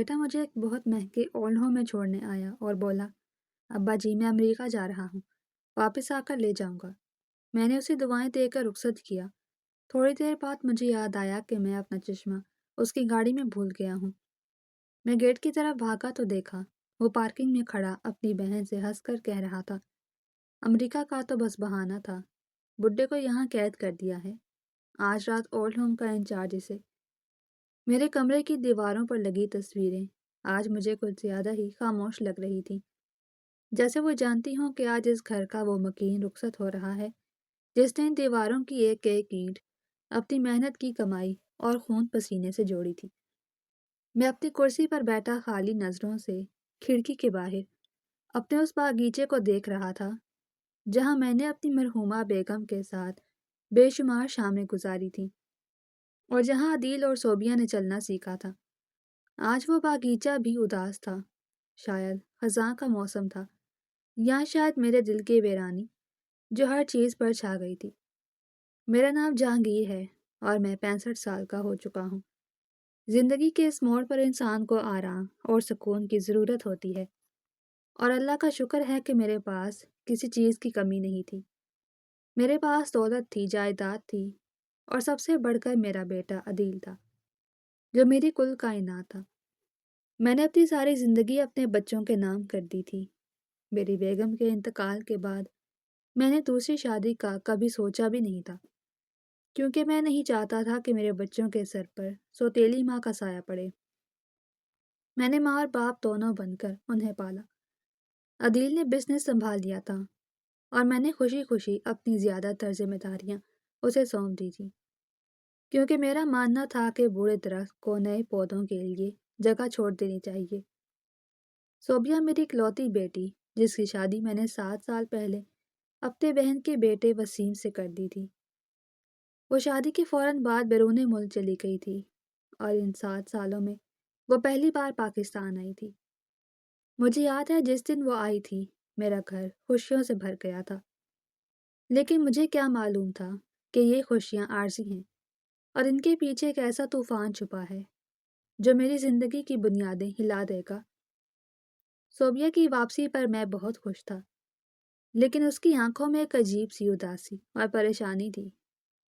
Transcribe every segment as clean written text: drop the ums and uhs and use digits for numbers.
بیٹا مجھے ایک بہت مہنگے اولڈ ہوم میں چھوڑنے آیا اور بولا، ابا جی میں امریکہ جا رہا ہوں، واپس آ کر لے جاؤں گا۔ میں نے اسے دعائیں دے کر رخصت کیا۔ تھوڑی دیر بعد مجھے یاد آیا کہ میں اپنا چشمہ اس کی گاڑی میں بھول گیا ہوں۔ میں گیٹ کی طرف بھاگا تو دیکھا وہ پارکنگ میں کھڑا اپنی بہن سے ہنس کر کہہ رہا تھا، امریکہ کا تو بس بہانہ تھا، بڈھے کو یہاں قید کر دیا ہے، آج رات اولڈ ہوم کا انچارج اسے۔ میرے کمرے کی دیواروں پر لگی تصویریں آج مجھے کچھ زیادہ ہی خاموش لگ رہی تھیں، جیسے وہ جانتی ہوں کہ آج اس گھر کا وہ مکین رخصت ہو رہا ہے جس نے ان دیواروں کی ایک ایک اینٹ اپنی محنت کی کمائی اور خون پسینے سے جوڑی تھی۔ میں اپنی کرسی پر بیٹھا خالی نظروں سے کھڑکی کے باہر اپنے اس باغیچے کو دیکھ رہا تھا جہاں میں نے اپنی مرحومہ بیگم کے ساتھ بے شمار شامیں گزاری تھیں اور جہاں عدیل اور صوبیہ نے چلنا سیکھا تھا۔ آج وہ باغیچہ بھی اداس تھا، شاید خزاں کا موسم تھا یا شاید میرے دل کی ویرانی جو ہر چیز پر چھا گئی تھی۔ میرا نام جہانگیر ہے اور میں 65 سال کا ہو چکا ہوں۔ زندگی کے اس موڑ پر انسان کو آرام اور سکون کی ضرورت ہوتی ہے، اور اللہ کا شکر ہے کہ میرے پاس کسی چیز کی کمی نہیں تھی۔ میرے پاس دولت تھی، جائیداد تھی، اور سب سے بڑھ کر میرا بیٹا عدیل تھا جو میری کل کائنات تھا۔ میں نے اپنی ساری زندگی اپنے بچوں کے نام کر دی تھی۔ میری بیگم کے انتقال کے بعد میں نے دوسری شادی کا کبھی سوچا بھی نہیں تھا، کیونکہ میں نہیں چاہتا تھا کہ میرے بچوں کے سر پر سوتیلی ماں کا سایہ پڑے۔ میں نے ماں اور باپ دونوں بن کر انہیں پالا۔ عدیل نے بزنس سنبھال لیا تھا اور میں نے خوشی خوشی اپنی زیادہ تر ذمہ داریاں اسے سونپ دی تھی، کیونکہ میرا ماننا تھا کہ بوڑھے درخت کو نئے پودوں کے لیے جگہ چھوڑ دینی چاہیے۔ صوبیہ میری اکلوتی بیٹی جس کی شادی میں نے 7 سال پہلے اپنے بہن کے بیٹے وسیم سے کر دی تھی، وہ شادی کے فوراً بعد بیرون ملک چلی گئی تھی اور ان 7 سالوں میں وہ پہلی بار پاکستان آئی تھی۔ مجھے یاد ہے جس دن وہ آئی تھی میرا گھر خوشیوں سے بھر گیا تھا، لیکن مجھے کیا معلوم تھا کہ یہ خوشیاں عارضی ہیں اور ان کے پیچھے ایک ایسا طوفان چھپا ہے جو میری زندگی کی بنیادیں ہلا دے گا۔ صوبیہ کی واپسی پر میں بہت خوش تھا، لیکن اس کی آنکھوں میں ایک عجیب سی اداسی اور پریشانی تھی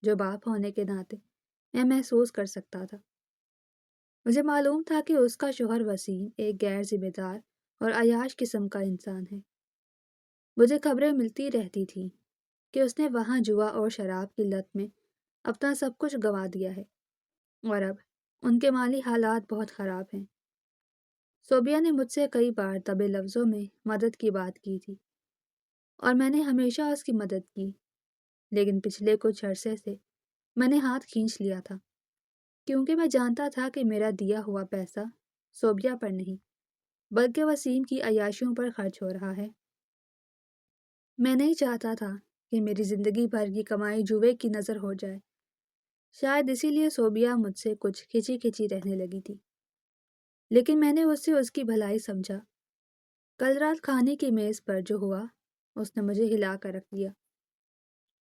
جو باپ ہونے کے ناطے میں محسوس کر سکتا تھا۔ مجھے معلوم تھا کہ اس کا شوہر وسیم ایک غیر ذمہ دار اور عیاش قسم کا انسان ہے۔ مجھے خبریں ملتی رہتی تھیں کہ اس نے وہاں جوا اور شراب کی لت میں اپنا سب کچھ گنوا دیا ہے اور اب ان کے مالی حالات بہت خراب ہیں۔ صوبیہ نے مجھ سے کئی بار دبے لفظوں میں مدد کی بات کی تھی اور میں نے ہمیشہ اس کی مدد کی، لیکن پچھلے کچھ عرصے سے میں نے ہاتھ کھینچ لیا تھا، کیونکہ میں جانتا تھا کہ میرا دیا ہوا پیسہ صوبیہ پر نہیں بلکہ وسیم کی عیاشیوں پر خرچ ہو رہا ہے۔ میں نہیں چاہتا تھا کہ میری زندگی بھر کی کمائی جوے کی نظر ہو جائے، شاید اسی لیے صوبیہ مجھ سے کچھ کھچی کھچی رہنے لگی تھی، لیکن میں نے اس سے اس کی بھلائی سمجھا۔ کل رات کھانے کی میز پر جو ہوا اس نے مجھے ہلا کر رکھ دیا۔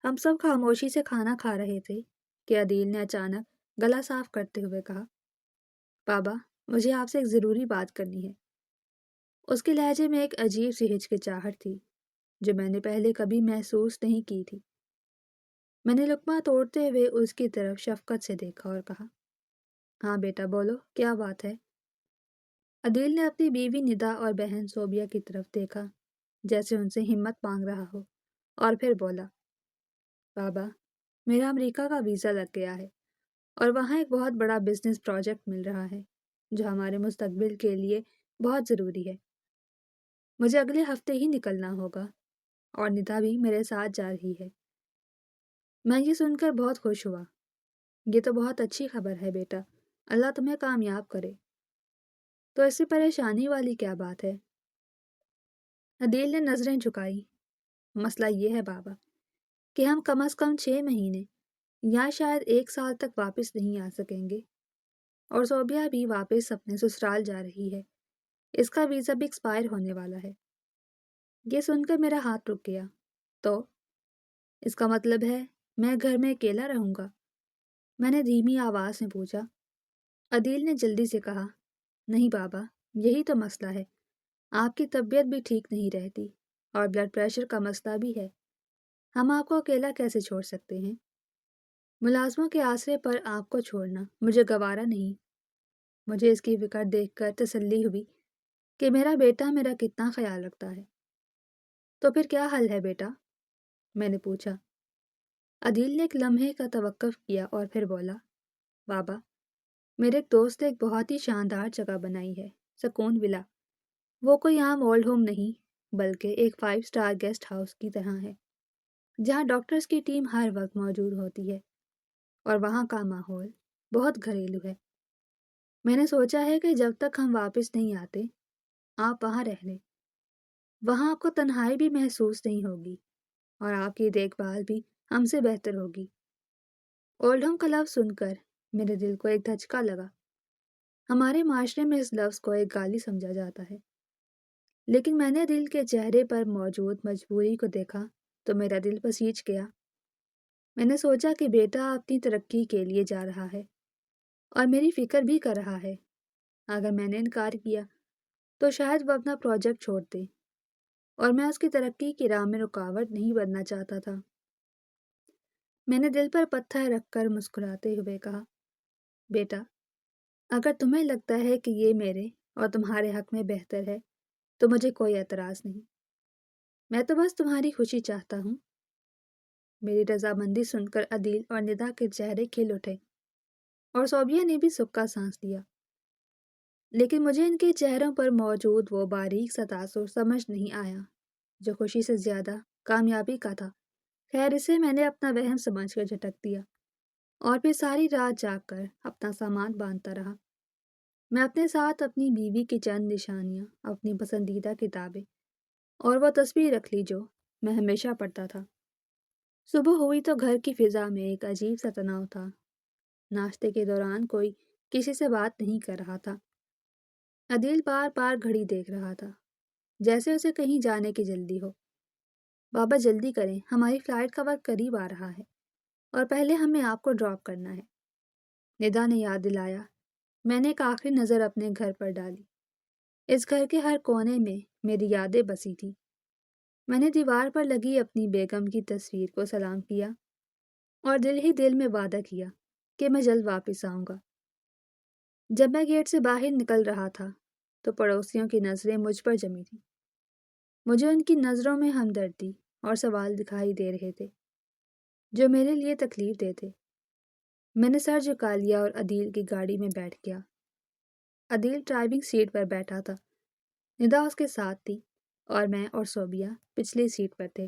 ہم سب خاموشی سے کھانا کھا رہے تھے کہ عدیل نے اچانک گلا صاف کرتے ہوئے کہا، بابا مجھے آپ سے ایک ضروری بات کرنی ہے۔ اس کے لہجے میں ایک عجیب سی ہچکچاہٹ تھی جو میں نے پہلے کبھی محسوس نہیں کی تھی۔ میں نے لقمہ توڑتے ہوئے اس کی طرف شفقت سے دیکھا اور کہا، ہاں بیٹا بولو کیا بات ہے۔ عدیل نے اپنی بیوی ندا اور بہن صوبیہ کی طرف دیکھا جیسے ان سے ہمت مانگ رہا ہو، اور پھر بولا، بابا میرا امریکہ کا ویزا لگ گیا ہے اور وہاں ایک بہت بڑا بزنس پروجیکٹ مل رہا ہے جو ہمارے مستقبل کے لیے بہت ضروری ہے۔ مجھے اگلے ہفتے ہی نکلنا ہوگا اور ندا بھی میرے ساتھ جا رہی ہے۔ میں یہ سن کر بہت خوش ہوا۔ یہ تو بہت اچھی خبر ہے بیٹا، اللہ تمہیں کامیاب کرے۔ تو اس سے پریشانی والی کیا بات ہے؟ عدیل نے نظریں جھکائی۔ مسئلہ یہ ہے بابا کہ ہم کم از کم 6 مہینے یا شاید 1 سال تک واپس نہیں آ سکیں گے، اور صوبیہ بھی واپس اپنے سسرال جا رہی ہے، اس کا ویزا بھی ایکسپائر ہونے والا ہے۔ یہ سن کر میرا ہاتھ رک گیا۔ تو اس کا مطلب ہے میں گھر میں اکیلا رہوں گا؟ میں نے دھیمی آواز میں پوچھا۔ عدیل نے جلدی سے کہا، نہیں بابا، یہی تو مسئلہ ہے، آپ کی طبیعت بھی ٹھیک نہیں رہتی اور بلڈ پریشر کا مسئلہ بھی ہے، ہم آپ کو اکیلا کیسے چھوڑ سکتے ہیں؟ ملازموں کے آسرے پر آپ کو چھوڑنا مجھے گوارا نہیں۔ مجھے اس کی فکر دیکھ کر تسلی ہوئی کہ میرا بیٹا میرا کتنا خیال رکھتا ہے۔ تو پھر کیا حل ہے بیٹا؟ میں نے پوچھا۔ عدیل نے ایک لمحے کا توقف کیا اور پھر بولا، بابا، میرے ایک دوست نے ایک بہت ہی شاندار جگہ بنائی ہے، سکون ولا۔ وہ کوئی عام اولڈ ہوم نہیں بلکہ ایک 5 اسٹار گیسٹ ہاؤس کی طرح ہے، جہاں ڈاکٹرز کی ٹیم ہر وقت موجود ہوتی ہے اور وہاں کا ماحول بہت گھریلو ہے۔ میں نے سوچا ہے کہ جب تک ہم واپس نہیں آتے آپ وہاں رہ لیں، وہاں آپ کو تنہائی بھی محسوس نہیں ہوگی اور آپ کی دیکھ بھال بھی ہم سے بہتر ہوگی۔ اولڈ ہوم کا لفظ سن کر میرے دل کو ایک دھچکا لگا۔ ہمارے معاشرے میں اس لفظ کو ایک گالی سمجھا جاتا ہے، لیکن میں نے دل کے چہرے پر موجود مجبوری کو دیکھا تو میرا دل پسیج گیا۔ میں نے سوچا کہ بیٹا اپنی ترقی کے لیے جا رہا ہے اور میری فکر بھی کر رہا ہے۔ اگر میں نے انکار کیا تو شاید وہ اپنا پروجیکٹ چھوڑ دے، اور میں اس کی ترقی کی راہ میں رکاوٹ نہیں بننا چاہتا تھا۔ میں نے دل پر پتھر رکھ کر مسکراتے ہوئے کہا، بیٹا، اگر تمہیں لگتا ہے کہ یہ میرے اور تمہارے حق میں بہتر ہے تو مجھے کوئی اعتراض نہیں، میں تو بس تمہاری خوشی چاہتا ہوں۔ میری رضامندی سن کر عدیل اور ندا کے چہرے کھل اٹھے اور صوبیہ نے بھی سکا سانس لیا، لیکن مجھے ان کے چہروں پر موجود وہ باریک سا تاثر سمجھ نہیں آیا جو خوشی سے زیادہ کامیابی کا تھا۔ خیر، اسے میں نے اپنا وہم سمجھ کر جھٹک دیا اور پھر ساری رات جاگ کر اپنا سامان باندھتا رہا۔ میں اپنے ساتھ اپنی بیوی کی چند نشانیاں، اپنی پسندیدہ کتابیں اور وہ تصویر رکھ لی جو میں ہمیشہ پڑھتا تھا۔ صبح ہوئی تو گھر کی فضا میں ایک عجیب سا تناؤ تھا۔ ناشتے کے دوران کوئی کسی سے بات نہیں کر رہا تھا۔ عدیل بار بار گھڑی دیکھ رہا تھا، جیسے اسے کہیں جانے کی جلدی ہو۔ بابا جلدی کریں، ہماری فلائٹ کا وقت قریب آ رہا ہے اور پہلے ہمیں آپ کو ڈراپ کرنا ہے۔ ندا نے یاد دلایا۔ میں نے ایک آخری نظر اپنے گھر پر ڈالی۔ اس گھر کے ہر کونے میں میری یادیں بسی تھی۔ میں نے دیوار پر لگی اپنی بیگم کی تصویر کو سلام کیا اور دل ہی دل میں وعدہ کیا کہ میں جلد واپس آؤں گا۔ جب میں گیٹ سے باہر نکل رہا تھا تو پڑوسیوں کی نظریں مجھ پر جمی تھیں۔ مجھے ان کی نظروں میں ہمدردی اور سوال دکھائی دے رہے تھے جو میرے لیے تکلیف دہ تھے۔ میں نے سر جھکا لیا اور عدیل کی گاڑی میں بیٹھ گیا۔ عدیل ڈرائیونگ سیٹ پر بیٹھا تھا، ندا اس کے ساتھ تھی اور میں اور صوبیہ پچھلی سیٹ پر تھے۔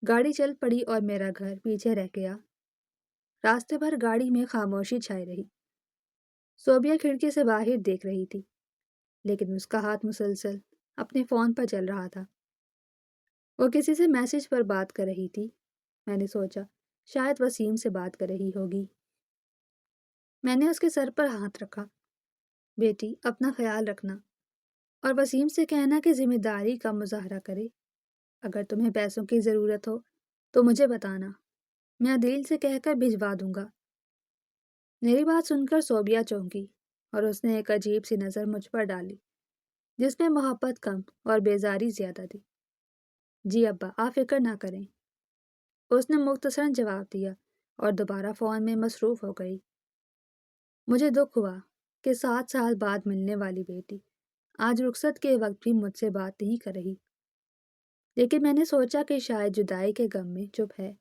گاڑی چل پڑی اور میرا گھر پیچھے رہ گیا۔ راستے بھر گاڑی میں خاموشی چھائی رہی۔ صوبیہ کھڑکی سے باہر دیکھ رہی تھی، لیکن اس کا ہاتھ مسلسل اپنے فون پر چل رہا تھا۔ وہ کسی سے میسج پر بات کر رہی تھی۔ میں نے سوچا شاید وسیم سے بات کر رہی ہوگی۔ میں نے اس کے سر پر ہاتھ رکھا۔ بیٹی، اپنا خیال رکھنا اور وسیم سے کہنا کہ ذمہ داری کا مظاہرہ کرے۔ اگر تمہیں پیسوں کی ضرورت ہو تو مجھے بتانا، میں عدیل سے کہہ کر بھجوا دوں گا۔ میری بات سن کر صوبیہ چونکی اور اس نے ایک عجیب سی نظر مجھ پر ڈالی جس میں محبت کم اور بیزاری زیادہ تھی۔ جی ابا، آپ فکر نہ کریں، اس نے مختصراً جواب دیا اور دوبارہ فون میں مصروف ہو گئی۔ مجھے دکھ ہوا کہ 7 سال بعد ملنے والی بیٹی آج رخصت کے وقت بھی مجھ سے بات نہیں کر رہی، لیکن میں نے سوچا کہ شاید جدائی کے غم میں چپ ہے۔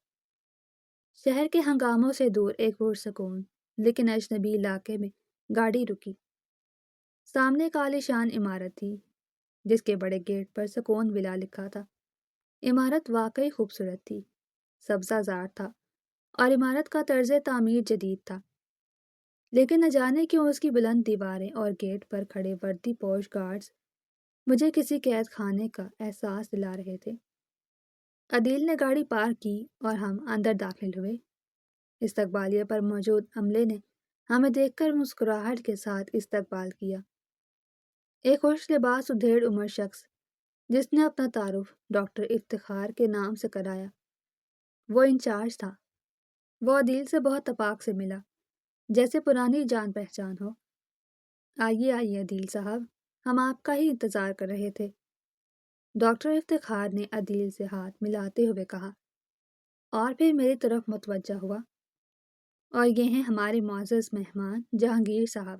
شہر کے ہنگاموں سے دور ایک پرسکون لیکن اجنبی علاقے میں گاڑی رکی۔ سامنے ایک عالیشان عمارت تھی جس کے بڑے گیٹ پر سکون ولا لکھا تھا۔ عمارت واقعی خوبصورت تھی، سبزہ زار تھا اور عمارت کا طرز تعمیر جدید تھا، لیکن نہ جانے کیوں اس کی بلند دیواریں اور گیٹ پر کھڑے وردی پوش گارڈز مجھے کسی قید خانے کا احساس دلا رہے تھے۔ عدیل نے گاڑی پارک کی اور ہم اندر داخل ہوئے۔ استقبالیہ پر موجود عملے نے ہمیں دیکھ کر مسکراہٹ کے ساتھ استقبال کیا۔ ایک خوش لباس ادھیڑ عمر شخص جس نے اپنا تعارف ڈاکٹر افتخار کے نام سے کرایا، وہ انچارج تھا۔ وہ عدیل سے بہت اتفاق سے ملا، جیسے پرانی جان پہچان ہو۔ آئیے آئیے عدیل صاحب، ہم آپ کا ہی انتظار کر رہے تھے، ڈاکٹر افتخار نے عدیل سے ہاتھ ملاتے ہوئے کہا، اور پھر میری طرف متوجہ ہوا۔ اور یہ ہیں ہمارے معزز مہمان جہانگیر صاحب،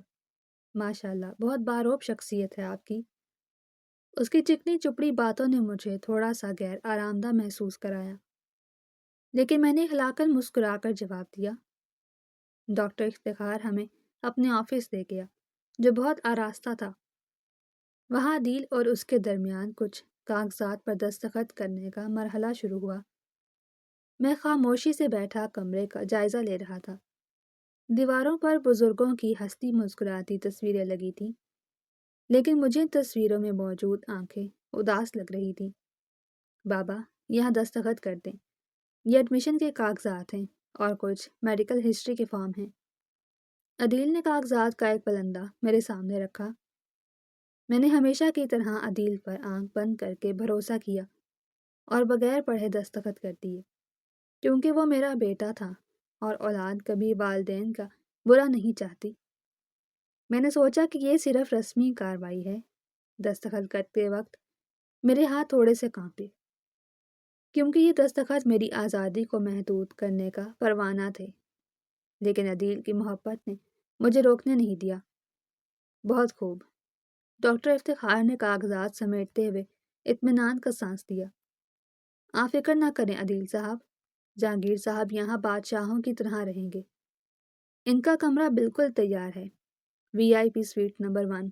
ماشاء اللہ بہت باروب شخصیت ہے آپ کی۔ اس کی چکنی چپڑی باتوں نے مجھے تھوڑا سا غیر آرام دہ محسوس کرایا، لیکن میں نے ہلا کر مسکرا کر جواب دیا، ڈاکٹر افتخار ہمیں اپنے آفس لے گیا جو بہت آراستہ تھا۔ وہاں عدیل اور اس کے درمیان کچھ کاغذات پر دستخط کرنے کا مرحلہ شروع ہوا۔ میں خاموشی سے بیٹھا کمرے کا جائزہ لے رہا تھا۔ دیواروں پر بزرگوں کی ہنستی مسکراتی تصویریں لگی تھیں، لیکن مجھے ان تصویروں میں موجود آنکھیں اداس لگ رہی تھیں۔ بابا، یہاں دستخط کر دیں، یہ ایڈمیشن کے کاغذات ہیں اور کچھ میڈیکل ہسٹری کے فارم ہیں۔ عدیل نے کاغذات کا ایک پلندہ میرے سامنے رکھا۔ میں نے ہمیشہ کی طرح عدیل پر آنکھ بند کر کے بھروسہ کیا اور بغیر پڑھے دستخط کر دیے، کیونکہ وہ میرا بیٹا تھا اور اولاد کبھی والدین کا برا نہیں چاہتی۔ میں نے سوچا کہ یہ صرف رسمی کارروائی ہے۔ دستخط کرتے وقت میرے ہاتھ تھوڑے سے کانپے، کیونکہ یہ دستخط میری آزادی کو محدود کرنے کا پروانہ تھے، لیکن عدیل کی محبت نے مجھے روکنے نہیں دیا۔ بہت خوب، ڈاکٹر افتخار نے کاغذات سمیٹتے ہوئے اطمینان کا سانس دیا۔ آپ فکر نہ کریں عدیل صاحب، جہانگیر صاحب یہاں بادشاہوں کی طرح رہیں گے۔ ان کا کمرہ بالکل تیار ہے، VIP سویٹ نمبر 1۔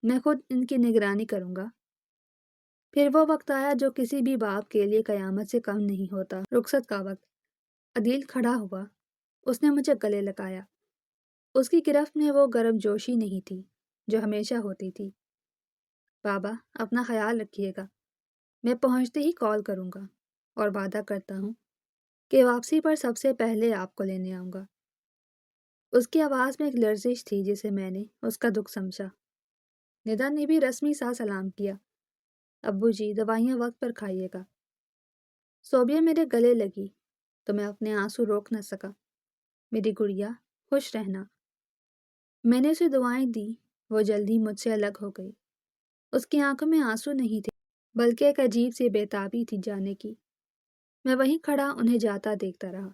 میں خود ان کی نگرانی کروں گا۔ پھر وہ وقت آیا جو کسی بھی باپ کے لیے قیامت سے کم نہیں ہوتا، رخصت کا وقت۔ عدیل کھڑا ہوا، اس نے مجھے گلے لگایا۔ اس کی گرفت میں وہ گرم جوشی نہیں تھی جو ہمیشہ ہوتی تھی۔ بابا، اپنا خیال رکھیے گا، میں پہنچتے ہی کال کروں گا، اور وعدہ کرتا ہوں کہ واپسی پر سب سے پہلے آپ کو لینے آؤں گا۔ اس کی آواز میں ایک لرزش تھی جسے میں نے اس کا دکھ سمجھا۔ ندا نے بھی رسمی سا سلام کیا، ابو جی دوائیاں وقت پر کھائیے گا۔ صوبیہ میرے گلے لگی تو میں اپنے آنسو روک نہ سکا۔ میری گڑیا، خوش رہنا۔ میں نے اسے دعائیں دی، وہ جلدی مجھ سے الگ ہو گئی۔ اس کی آنکھوں میں آنسو نہیں تھے، بلکہ ایک عجیب سی بےتابی تھی جانے کی۔ میں وہیں کھڑا انہیں جاتا دیکھتا رہا۔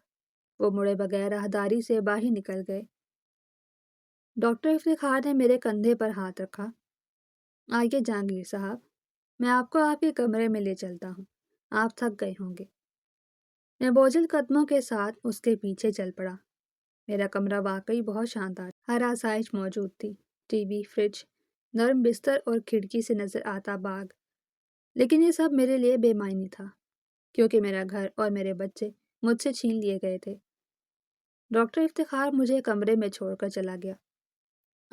وہ مڑے بغیر راہداری سے باہر نکل گئے۔ ڈاکٹر افتخار نے میرے کندھے پر ہاتھ رکھا۔ آئیے جہانگیر صاحب، میں آپ کو آپ کے کمرے میں لے چلتا ہوں، آپ تھک گئے ہوں گے۔ میں بوجھل قدموں کے ساتھ اس کے پیچھے چل پڑا۔ میرا کمرہ واقعی بہت شاندار، ہر آسائش موجود تھی، TV، فریج، نرم بستر اور کھڑکی سے نظر آتا باغ۔ لیکن یہ سب میرے لیے بے معنی تھا، کیونکہ میرا گھر اور میرے بچے مجھ سے چھین لیے گئے تھے۔ ڈاکٹر افتخار مجھے کمرے میں چھوڑ کر چلا گیا۔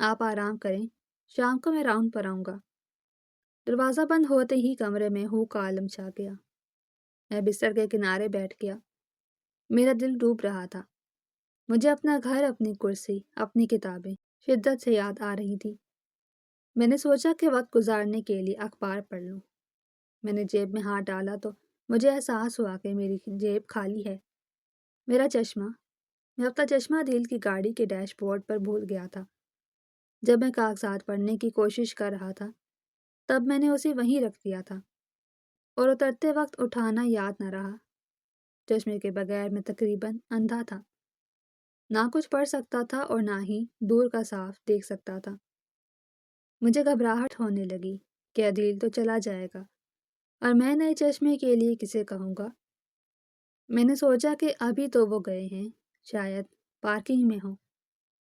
آپ آرام کریں، شام کو میں راؤنڈ پر آؤں گا۔ دروازہ بند ہوتے ہی کمرے میں ہو کا عالم چھا گیا۔ میں بستر کے کنارے بیٹھ گیا۔ میرا دل ڈوب رہا تھا۔ مجھے اپنا گھر، اپنی کرسی، اپنی کتابیں شدت سے یاد آ رہی تھی۔ میں نے سوچا کہ وقت گزارنے کے لیے اخبار پڑھ لوں۔ میں نے جیب میں ہاتھ ڈالا تو مجھے احساس ہوا کہ میری جیب خالی ہے۔ میرا چشمہ، میں اپنا چشمہ عدیل کی گاڑی کے ڈیش بورڈ پر بھول گیا تھا۔ جب میں کاغذات پڑھنے کی کوشش کر رہا تھا تب میں نے اسے وہیں رکھ دیا تھا، اور اترتے وقت اٹھانا یاد نہ رہا۔ چشمے کے بغیر میں تقریباً اندھا تھا، نہ کچھ پڑھ سکتا تھا اور نہ ہی دور کا صاف دیکھ سکتا تھا۔ مجھے گھبراہٹ ہونے لگی کہ عدیل تو چلا جائے گا اور میں نئے چشمے کے لیے کسے کہوں گا۔ میں نے سوچا کہ ابھی تو وہ گئے ہیں، شاید پارکنگ میں ہوں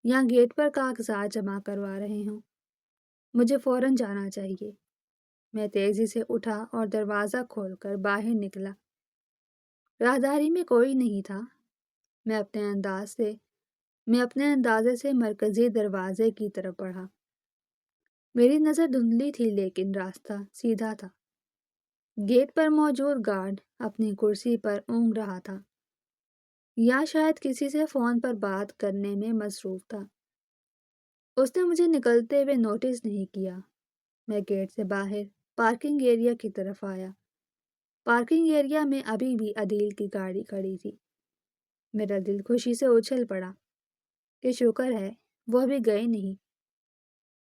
یا گیٹ پر کاغذات جمع کروا رہے ہوں۔ مجھے فوراً جانا چاہیے۔ میں تیزی سے اٹھا اور دروازہ کھول کر باہر نکلا۔ راہداری میں کوئی نہیں تھا۔ میں اپنے اندازے سے مرکزی دروازے کی طرف بڑھا۔ میری نظر دھندلی تھی لیکن راستہ سیدھا تھا۔ گیٹ پر موجود گارڈ اپنی کرسی پر اونگھ رہا تھا، یا شاید کسی سے فون پر بات کرنے میں مصروف تھا۔ اس نے مجھے نکلتے ہوئے نوٹس نہیں کیا۔ میں گیٹ سے باہر پارکنگ ایریا کی طرف آیا۔ پارکنگ ایریا میں ابھی بھی عدیل کی گاڑی کھڑی تھی۔ میرا دل خوشی سے اچھل پڑا کہ شکر ہے وہ ابھی گئے نہیں۔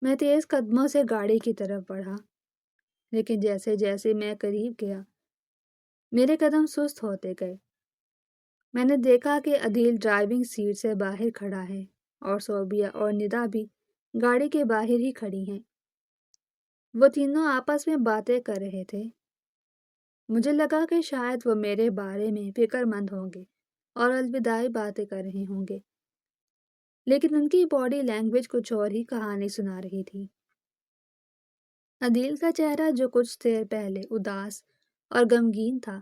میں تیز قدموں سے گاڑی کی طرف بڑھا، لیکن جیسے جیسے میں قریب گیا میرے قدم سست ہوتے گئے۔ میں نے دیکھا کہ عدیل ڈرائیونگ سیٹ سے باہر کھڑا ہے اور صوبیہ اور ندا بھی گاڑی کے باہر ہی کھڑی ہیں۔ وہ تینوں آپس میں باتیں کر رہے تھے۔ مجھے لگا کہ شاید وہ میرے بارے میں فکر مند ہوں گے اور الوداعی باتیں کر رہے ہوں گے، لیکن ان کی باڈی لینگویج کچھ اور ہی کہانی سنا رہی تھی۔ عدیل کا چہرہ جو کچھ دیر پہلے اداس اور غمگین تھا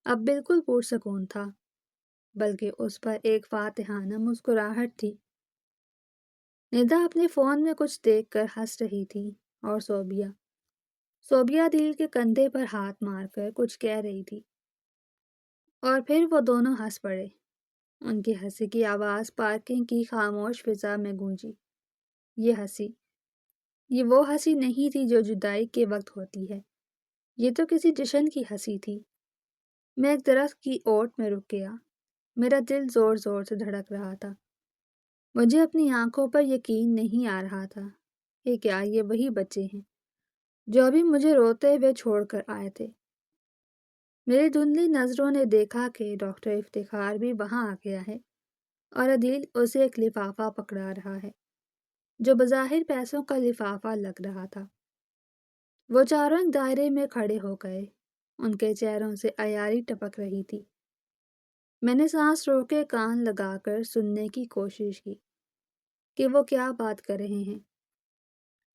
اب بالکل پرسکون تھا، بلکہ اس پر ایک فاتحانہ مسکراہٹ تھی۔ ندا اپنے فون میں کچھ دیکھ کر ہنس رہی تھی اور صوبیہ عدیل کے کندھے پر ہاتھ مار کر کچھ کہہ رہی تھی، اور پھر وہ دونوں ہنس پڑے۔ ان کی ہنسی کی آواز پارکنگ کی خاموش فضا میں گونجی۔ یہ وہ ہنسی نہیں تھی جو جدائی کے وقت ہوتی ہے، یہ تو کسی جشن کی ہنسی تھی۔ میں ایک درخت کی اوٹ میں رک گیا، میرا دل زور زور سے دھڑک رہا تھا۔ مجھے اپنی آنکھوں پر یقین نہیں آ رہا تھا کہ کیا یہ وہی بچے ہیں جو ابھی مجھے روتے ہوئے چھوڑ کر آئے تھے۔ میری دھندلی نظروں نے دیکھا کہ ڈاکٹر افتخار بھی وہاں آ گیا ہے اور عدیل اسے ایک لفافہ پکڑا رہا ہے جو بظاہر پیسوں کا لفافہ لگ رہا تھا۔ وہ چاروں ایک دائرے میں کھڑے ہو گئے، ان کے چہروں سے عیاری ٹپک رہی تھی۔ میں نے سانس روکے کان لگا کر سننے کی کوشش کی کہ وہ کیا بات کر رہے ہیں۔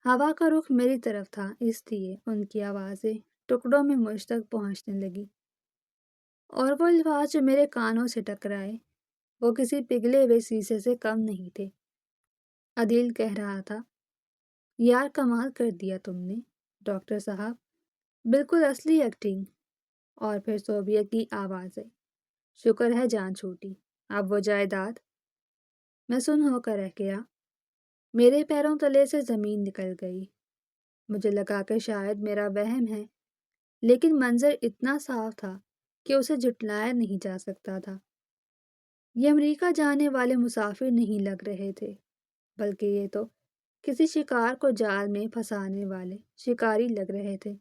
ہوا کا رخ میری طرف تھا، اس لیے ان کی آوازیں ٹکڑوں میں مجھ تک پہنچنے لگی، اور وہ الفاظ جو میرے کانوں سے ٹکرائے وہ کسی پگھلے ہوئے شیشے سے کم نہیں تھے۔ عدیل کہہ رہا تھا، یار کمال کر دیا تم نے ڈاکٹر صاحب، بالکل اصلی ایکٹنگ۔ اور پھر صوبیہ کی آوازیں، شکر ہے جان چھوٹی، اب وہ جائیداد۔ میں سن ہو کر رہ گیا، میرے پیروں تلے سے زمین نکل گئی۔ مجھے لگا کہ شاید میرا وہم ہے، لیکن منظر اتنا صاف تھا کہ اسے جھٹلایا نہیں جا سکتا تھا۔ یہ امریکہ جانے والے مسافر نہیں لگ رہے تھے، بلکہ یہ تو کسی شکار کو جال میں پھنسانے والے شکاری لگ رہے تھے،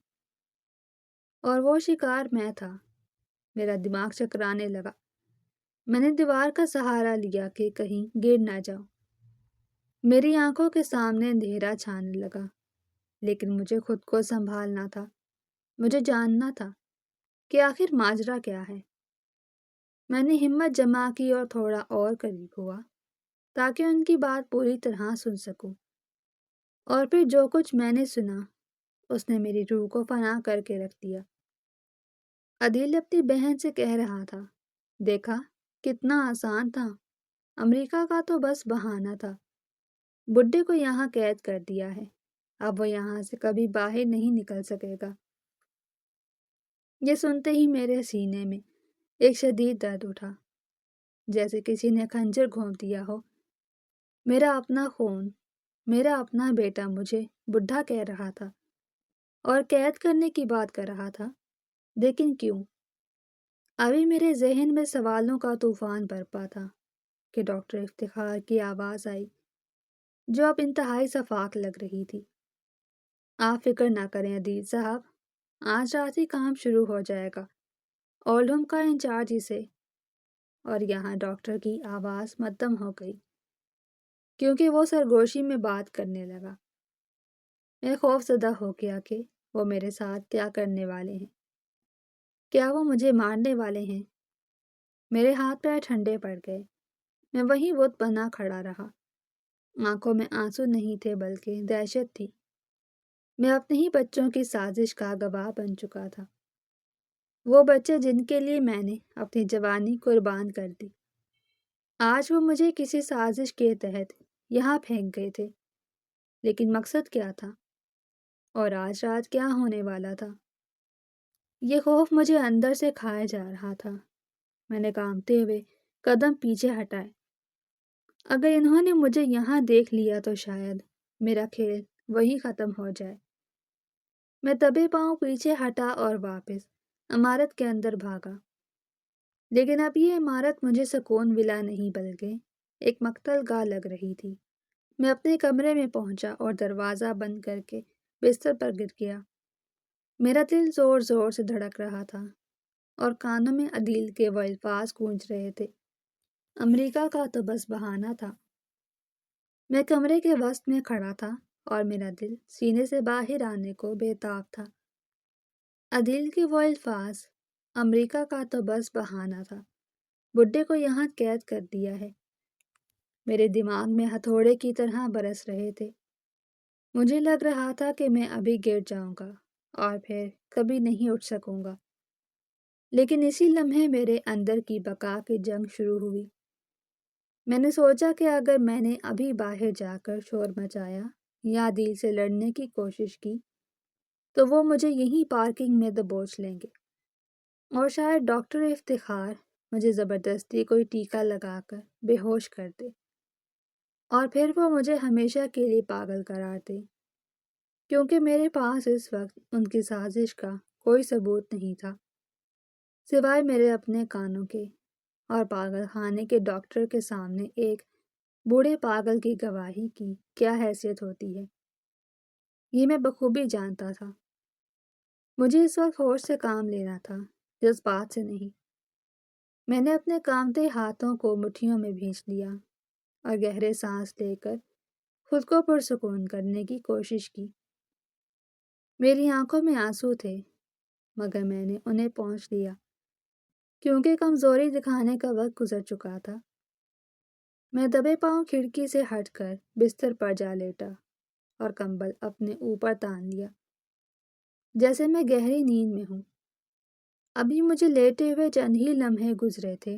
اور وہ شکار میں تھا۔ میرا دماغ چکرانے لگا، میں نے دیوار کا سہارا لیا کہ کہیں گر نہ جاؤں۔ میری آنکھوں کے سامنے اندھیرا چھانے لگا، لیکن مجھے خود کو سنبھالنا تھا۔ مجھے جاننا تھا کہ آخر ماجرا کیا ہے۔ میں نے ہمت جما کی اور تھوڑا اور قریب ہوا تاکہ ان کی بات پوری طرح سن سکوں، اور پھر جو کچھ میں نے سنا اس نے میری روح کو فنا کر کے رکھ دیا۔ عدیل اپنی بہن سے کہہ رہا تھا، دیکھا کتنا آسان تھا، امریکہ کا تو بس بہانہ تھا، بڈھے کو یہاں قید کر دیا ہے، اب وہ یہاں سے کبھی باہر نہیں نکل سکے گا۔ یہ سنتے ہی میرے سینے میں ایک شدید درد اٹھا، جیسے کسی نے خنجر گھونپ دیا ہو۔ میرا اپنا خون، میرا اپنا بیٹا مجھے بڈھا کہہ رہا تھا اور قید کرنے کی بات کر رہا تھا، لیکن کیوں؟ ابھی میرے ذہن میں سوالوں کا طوفان برپا تھا کہ ڈاکٹر افتخار کی آواز آئی جو اب انتہائی شفاف لگ رہی تھی، آپ فکر نہ کریں عدیل صاحب، آج رات ہی کام شروع ہو جائے گا، اولڈ کا انچارج اسے۔ اور یہاں ڈاکٹر کی آواز مدھم ہو گئی کیونکہ وہ سرگوشی میں بات کرنے لگا۔ میں خوف زدہ ہو گیا کہ وہ میرے ساتھ کیا کرنے والے ہیں، کیا وہ مجھے مارنے والے ہیں؟ میرے ہاتھ پیر ٹھنڈے پڑ گئے، میں وہیں بت بنا کھڑا رہا۔ آنکھوں میں آنسو نہیں تھے بلکہ دہشت تھی۔ میں اپنے ہی بچوں کی سازش کا گواہ بن چکا تھا، وہ بچے جن کے لیے میں نے اپنی جوانی قربان کر دی۔ آج وہ مجھے کسی سازش کے تحت یہاں پھینک گئے تھے، لیکن مقصد کیا تھا؟ اور آج رات کیا ہونے والا تھا؟ یہ خوف مجھے اندر سے کھائے جا رہا تھا۔ میں نے کانپتے ہوئے قدم پیچھے ہٹائے۔ اگر انہوں نے مجھے یہاں دیکھ لیا تو شاید میرا کھیل وہیں ختم ہو جائے۔ میں دبے پاؤں پیچھے ہٹا اور واپس عمارت کے اندر بھاگا، لیکن اب یہ عمارت مجھے سکون ولا نہیں بلکہ ایک مقتل گاہ لگ رہی تھی۔ میں اپنے کمرے میں پہنچا اور دروازہ بند کر کے بستر پر گر گیا۔ میرا دل زور زور سے دھڑک رہا تھا اور کانوں میں عدیل کے وہ الفاظ گونج رہے تھے، امریکہ کا تو بس بہانہ تھا۔ میں کمرے کے وسط میں کھڑا تھا اور میرا دل سینے سے باہر آنے کو بے تاب تھا۔ عدیل کے وہ الفاظ، امریکہ کا تو بس بہانہ تھا، بڈھے کو یہاں قید کر دیا ہے، میرے دماغ میں ہتھوڑے کی طرح برس رہے تھے۔ مجھے لگ رہا تھا کہ میں ابھی گر جاؤں گا اور پھر کبھی نہیں اٹھ سکوں گا، لیکن اسی لمحے میرے اندر کی بقا کی جنگ شروع ہوئی۔ میں نے سوچا کہ اگر میں نے ابھی باہر جا کر شور مچایا یا دل سے لڑنے کی کوشش کی تو وہ مجھے یہیں پارکنگ میں دبوچ لیں گے، اور شاید ڈاکٹر افتخار مجھے زبردستی کوئی ٹیکا لگا کر بے ہوش کر دے، اور پھر وہ مجھے ہمیشہ کے لیے پاگل قرار دے، کیونکہ میرے پاس اس وقت ان کی سازش کا کوئی ثبوت نہیں تھا، سوائے میرے اپنے کانوں کے، اور پاگل خانے کے ڈاکٹر کے سامنے ایک بوڑھے پاگل کی گواہی کی کیا حیثیت ہوتی ہے، یہ میں بخوبی جانتا تھا۔ مجھے اس وقت ہوش سے کام لینا تھا، جذبات سے نہیں۔ میں نے اپنے کانپتے ہاتھوں کو مٹھیوں میں بھینچ لیا اور گہرے سانس لے کر خود کو پرسکون کرنے کی کوشش کی۔ میری آنکھوں میں آنسو تھے، مگر میں نے انہیں پونچھ لیا کیونکہ کمزوری دکھانے کا وقت گزر چکا تھا۔ میں دبے پاؤں کھڑکی سے ہٹ کر بستر پر جا لیٹا اور کمبل اپنے اوپر تان لیا، جیسے میں گہری نیند میں ہوں۔ ابھی مجھے لیٹے ہوئے چند ہی لمحے گزرے تھے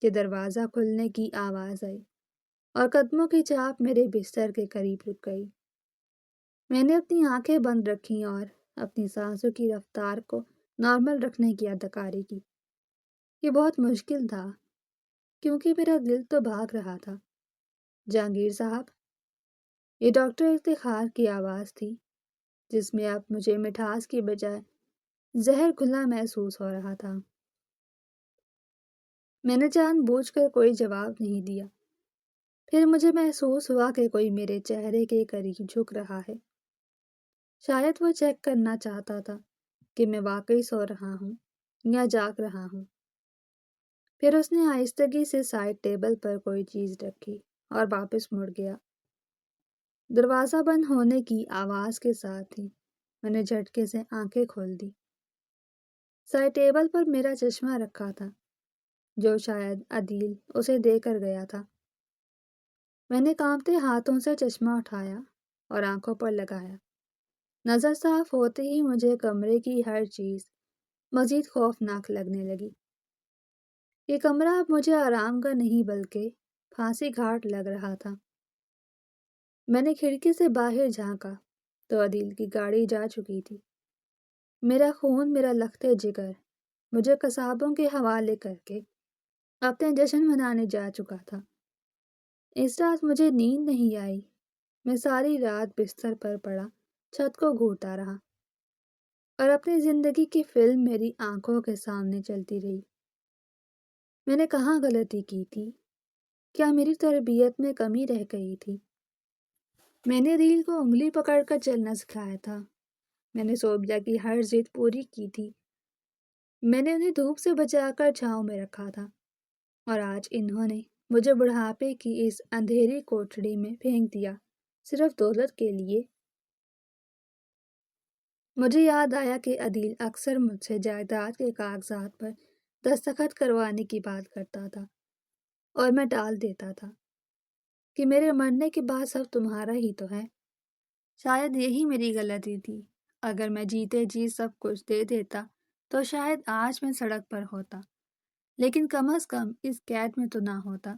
کہ دروازہ کھلنے کی آواز آئی اور قدموں کی چاپ میرے بستر کے قریب رک گئی۔ میں نے اپنی آنکھیں بند رکھیں اور اپنی سانسوں کی رفتار کو نارمل رکھنے کی اداکاری کی۔ یہ بہت مشکل تھا کیونکہ میرا دل تو بھاگ رہا تھا۔ جہانگیر صاحب، یہ ڈاکٹر افتخار کی آواز تھی، جس میں اب مجھے مٹھاس کی بجائے زہر گھلا محسوس ہو رہا تھا۔ میں نے جان بوجھ کر کوئی جواب نہیں دیا۔ پھر مجھے محسوس ہوا کہ کوئی میرے چہرے کے قریب جھک رہا ہے، شاید وہ چیک کرنا چاہتا تھا کہ میں واقعی سو رہا ہوں یا جاگ رہا ہوں۔ پھر اس نے آہستگی سے سائڈ ٹیبل پر کوئی چیز رکھی اور واپس مڑ گیا۔ دروازہ بند ہونے کی آواز کے ساتھ ہی میں نے جھٹکے سے آنکھیں کھول دی۔ سائڈ ٹیبل پر میرا چشمہ رکھا تھا، جو شاید عدیل اسے دے کر گیا تھا۔ میں نے کانپتے ہاتھوں سے چشمہ اٹھایا اور آنکھوں پر لگایا۔ نظر صاف ہوتے ہی مجھے کمرے کی ہر چیز مزید خوفناک لگنے لگی۔ یہ کمرہ اب مجھے آرام کا نہیں بلکہ پھانسی گھاٹ لگ رہا تھا۔ میں نے کھڑکی سے باہر جھانکا تو عدیل کی گاڑی جا چکی تھی۔ میرا خون، میرا لختے جگر مجھے قصابوں کے حوالے کر کے اپنے جشن منانے جا چکا تھا۔ اس رات مجھے نیند نہیں آئی۔ میں ساری رات بستر پر پڑا چھت کو گھورتا رہا اور اپنی زندگی کی فلم میری آنکھوں کے سامنے چلتی رہی۔ میں نے کہاں غلطی کی تھی؟ کیا میری تربیت میں کمی رہ گئی تھی؟ میں نے ریل کو انگلی پکڑ کر چلنا سکھایا تھا۔ میں نے صوبیہ کی ہر ضد پوری کی تھی۔ میں نے انہیں دھوپ سے بچا کر چھاؤں میں رکھا تھا، اور آج انہوں نے مجھے بڑھاپے کی اس اندھیری کوٹڑی میں پھینک دیا، صرف دولت کے لیے۔ مجھے یاد آیا کہ عدیل اکثر مجھ سے جائیداد کے کاغذات پر دستخط کروانے کی بات کرتا تھا، اور میں ٹال دیتا تھا کہ میرے مرنے کے بعد سب تمہارا ہی تو ہے۔ شاید یہی میری غلطی تھی۔ اگر میں جیتے جی سب کچھ دے دیتا تو شاید آج میں سڑک پر ہوتا، لیکن کم از کم اس قید میں تو نہ ہوتا۔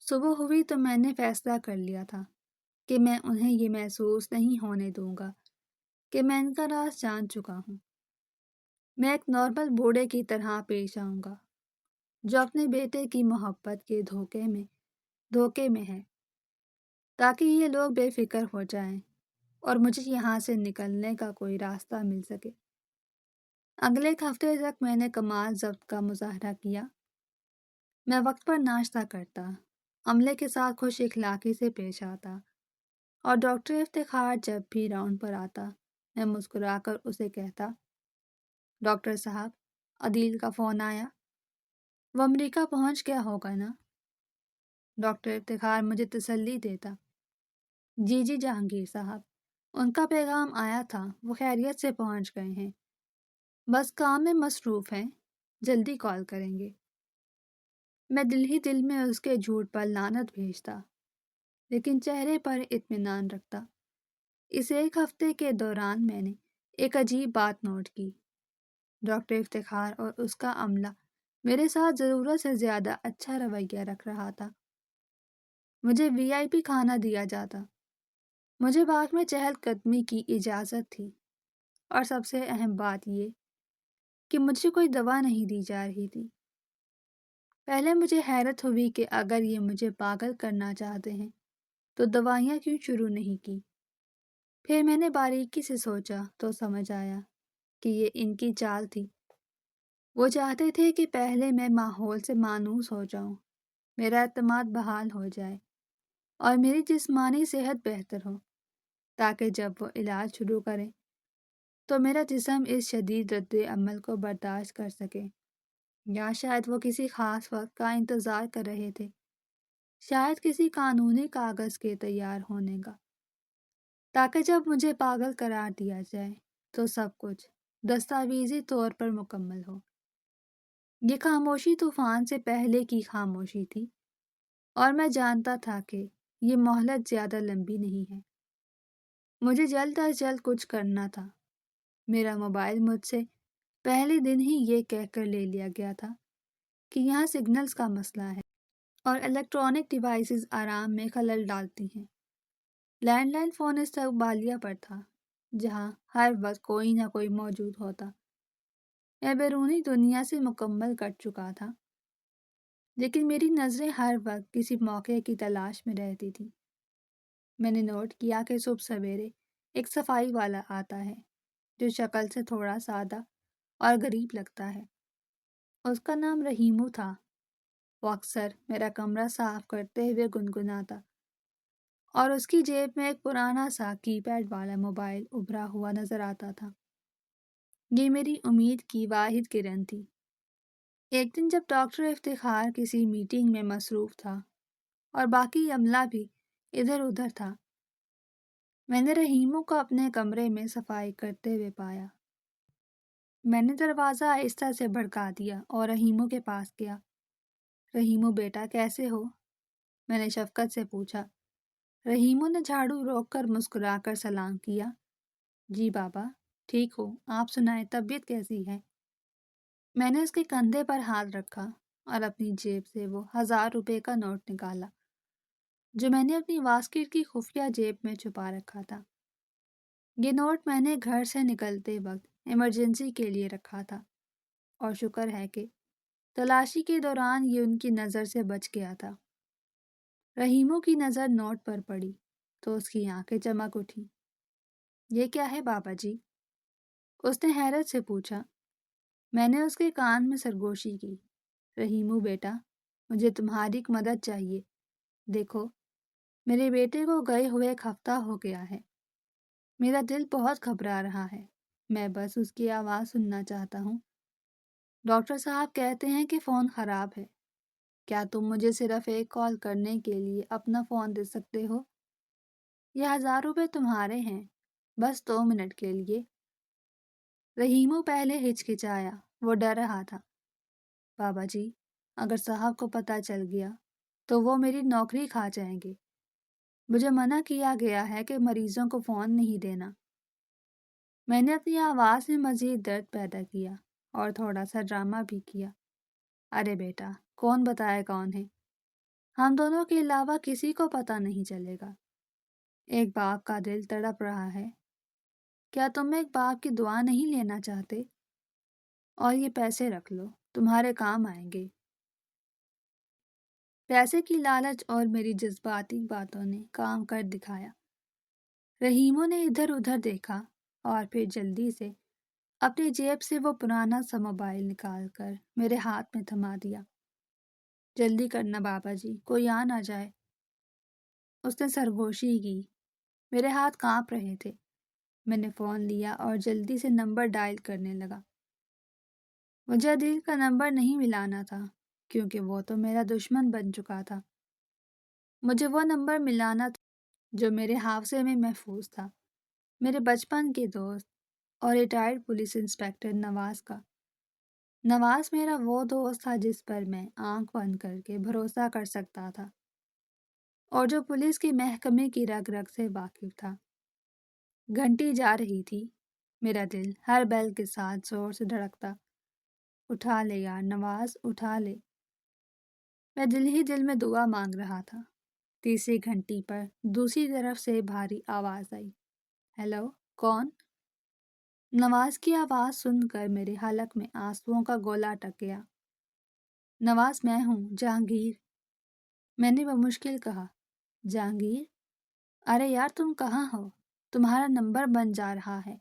صبح ہوئی تو میں نے فیصلہ کر لیا تھا کہ میں انہیں یہ محسوس نہیں ہونے دوں گا کہ میں ان کا راز جان چکا ہوں۔ میں ایک نارمل بوڑھے کی طرح پیش آؤں گا جو اپنے بیٹے کی محبت کے دھوکے میں ہے، تاکہ یہ لوگ بے فکر ہو جائیں اور مجھے یہاں سے نکلنے کا کوئی راستہ مل سکے۔ اگلے ایک ہفتے تک میں نے کمال ضبط کا مظاہرہ کیا۔ میں وقت پر ناشتہ کرتا، عملے کے ساتھ خوش اخلاقی سے پیش آتا، اور ڈاکٹر افتخار جب بھی راؤنڈ پر آتا میں مسکرا کر اسے کہتا، ڈاکٹر صاحب، عدیل کا فون آیا، وہ امریکہ پہنچ گیا ہوگا نا؟ ڈاکٹر افتخار مجھے تسلی دیتا، جی جی جہانگیر صاحب، ان کا پیغام آیا تھا، وہ خیریت سے پہنچ گئے ہیں، بس کام میں مصروف ہیں، جلدی کال کریں گے۔ میں دل ہی دل میں اس کے جھوٹ پر لعنت بھیجتا، لیکن چہرے پر اطمینان رکھتا۔ اس ایک ہفتے کے دوران میں نے ایک عجیب بات نوٹ کی۔ ڈاکٹر افتخار اور اس کا عملہ میرے ساتھ ضرورت سے زیادہ اچھا رویہ رکھ رہا تھا۔ مجھے VIP کھانا دیا جاتا، مجھے باغ میں چہل قدمی کی اجازت تھی، اور سب سے اہم بات یہ کہ مجھے کوئی دوا نہیں دی جا رہی تھی۔ پہلے مجھے حیرت ہوئی کہ اگر یہ مجھے پاگل کرنا چاہتے ہیں تو دوائیاں کیوں شروع نہیں کی۔ پھر میں نے باریکی سے سوچا تو سمجھ آیا کہ یہ ان کی چال تھی۔ وہ چاہتے تھے کہ پہلے میں ماحول سے مانوس ہو جاؤں، میرا اعتماد بحال ہو جائے اور میری جسمانی صحت بہتر ہو، تاکہ جب وہ علاج شروع کریں تو میرا جسم اس شدید رد عمل کو برداشت کر سکے۔ یا شاید وہ کسی خاص وقت کا انتظار کر رہے تھے، شاید کسی قانونی کاغذ کے تیار ہونے کا، تاکہ جب مجھے پاگل قرار دیا جائے تو سب کچھ دستاویزی طور پر مکمل ہو۔ یہ خاموشی طوفان سے پہلے کی خاموشی تھی، اور میں جانتا تھا کہ یہ مہلت زیادہ لمبی نہیں ہے۔ مجھے جلد از جلد کچھ کرنا تھا۔ میرا موبائل مجھ سے پہلے دن ہی یہ کہہ کر لے لیا گیا تھا کہ یہاں سگنلز کا مسئلہ ہے اور الیکٹرانک ڈیوائسز آرام میں خلل ڈالتی ہیں۔ لینڈ لائن فون استقبالیہ پر تھا، جہاں ہر وقت کوئی نہ کوئی موجود ہوتا۔ میں بیرونی دنیا سے مکمل کٹ چکا تھا، لیکن میری نظریں ہر وقت کسی موقع کی تلاش میں رہتی تھیں۔ میں نے نوٹ کیا کہ صبح سویرے ایک صفائی والا آتا ہے جو شکل سے تھوڑا سادہ اور غریب لگتا ہے۔ اس کا نام رحیمو تھا۔ وہ اکثر میرا کمرہ صاف کرتے ہوئے گنگناتا، اور اس کی جیب میں ایک پرانا سا کی پیڈ والا موبائل ابھرا ہوا نظر آتا تھا۔ یہ میری امید کی واحد کرن تھی۔ ایک دن جب ڈاکٹر افتخار کسی میٹنگ میں مصروف تھا اور باقی عملہ بھی ادھر ادھر تھا، میں نے رحیمو کو اپنے کمرے میں صفائی کرتے ہوئے پایا۔ میں نے دروازہ آہستہ سے بھڑکا دیا اور رحیمو کے پاس گیا۔ رحیمو بیٹا، کیسے ہو؟ میں نے شفقت سے پوچھا۔ رحیمو نے جھاڑو روک کر مسکرا کر سلام کیا۔ جی بابا، ٹھیک ہو، آپ سنائیں، طبیعت کیسی ہے؟ میں نے اس کے کندھے پر ہاتھ رکھا اور اپنی جیب سے وہ 1000 روپے کا نوٹ نکالا جو میں نے اپنی واسکٹ کی خفیہ جیب میں چھپا رکھا تھا۔ یہ نوٹ میں نے گھر سے نکلتے وقت ایمرجنسی کے لیے رکھا تھا، اور شکر ہے کہ تلاشی کے دوران یہ ان کی نظر سے بچ گیا تھا۔ رحیمو کی نظر نوٹ پر پڑی تو اس کی آنکھیں چمک اٹھیں۔ یہ کیا ہے بابا جی؟ اس نے حیرت سے پوچھا۔ میں نے اس کے کان میں سرگوشی کی۔ رحیمو بیٹا، مجھے تمہاری مدد چاہیے۔ دیکھو، میرے بیٹے کو گئے ہوئے ایک ہفتہ ہو گیا ہے۔ میرا دل بہت گھبرا رہا ہے، میں بس اس کی آواز سننا چاہتا ہوں۔ ڈاکٹر صاحب کہتے ہیں کہ فون خراب ہے۔ کیا تم مجھے صرف ایک کال کرنے کے لیے اپنا فون دے سکتے ہو؟ یہ 1000 روپے تمہارے ہیں، بس 2 منٹ کے لیے۔ رحیمو پہلے ہچکچایا، وہ ڈر رہا تھا۔ بابا جی، اگر صاحب کو پتہ چل گیا تو وہ میری نوکری کھا جائیں گے۔ مجھے منع کیا گیا ہے کہ مریضوں کو فون نہیں دینا۔ میں نے اپنی آواز میں مزید درد پیدا کیا اور تھوڑا سا ڈرامہ بھی کیا۔ ارے بیٹا، کون بتائے کون ہے؟ ہم دونوں کے علاوہ کسی کو پتہ نہیں چلے گا۔ ایک باپ کا دل تڑپ رہا ہے۔ کیا تم ایک باپ کی دعا نہیں لینا چاہتے؟ اور یہ پیسے رکھ لو، تمہارے کام آئیں گے۔ پیسے کی لالچ اور میری جذباتی باتوں نے کام کر دکھایا۔ رحیمو نے ادھر ادھر دیکھا اور پھر جلدی سے اپنی جیب سے وہ پرانا سا موبائل نکال کر میرے ہاتھ میں تھما دیا۔ جلدی کرنا بابا جی، کوئی آ نہ جائے۔ اس نے سرگوشی کی۔ میرے ہاتھ کانپ رہے تھے۔ میں نے فون لیا اور جلدی سے نمبر ڈائل کرنے لگا۔ مجھے عدیل کا نمبر نہیں ملانا تھا کیونکہ وہ تو میرا دشمن بن چکا تھا۔ مجھے وہ نمبر ملانا تھا جو میرے حافظے میں محفوظ تھا، میرے بچپن کے دوست اور ریٹائرڈ پولیس انسپکٹر نواز کا۔ نواز میرا وہ دوست تھا جس پر میں آنکھ بند کر کے بھروسہ کر سکتا تھا اور جو پولیس کے محکمے کی رگ رگ سے واقف تھا۔ گھنٹی جا رہی تھی، میرا دل ہر بیل کے ساتھ زور سے دھڑکتا۔ اٹھا لے یار نواز، اٹھا لے۔ میں دل ہی دل میں دعا مانگ رہا تھا۔ تیسری گھنٹی پر دوسری طرف سے بھاری آواز آئی۔ ہیلو، کون؟ نواز کی آواز سن کر میرے حلق میں آنسوؤں کا گولا اٹک گیا۔ نواز، میں ہوں، جہانگیر۔ میں نے بمشکل کہا۔ جہانگیر؟ ارے یار تم کہاں ہو؟ تمہارا نمبر بن جا رہا ہے۔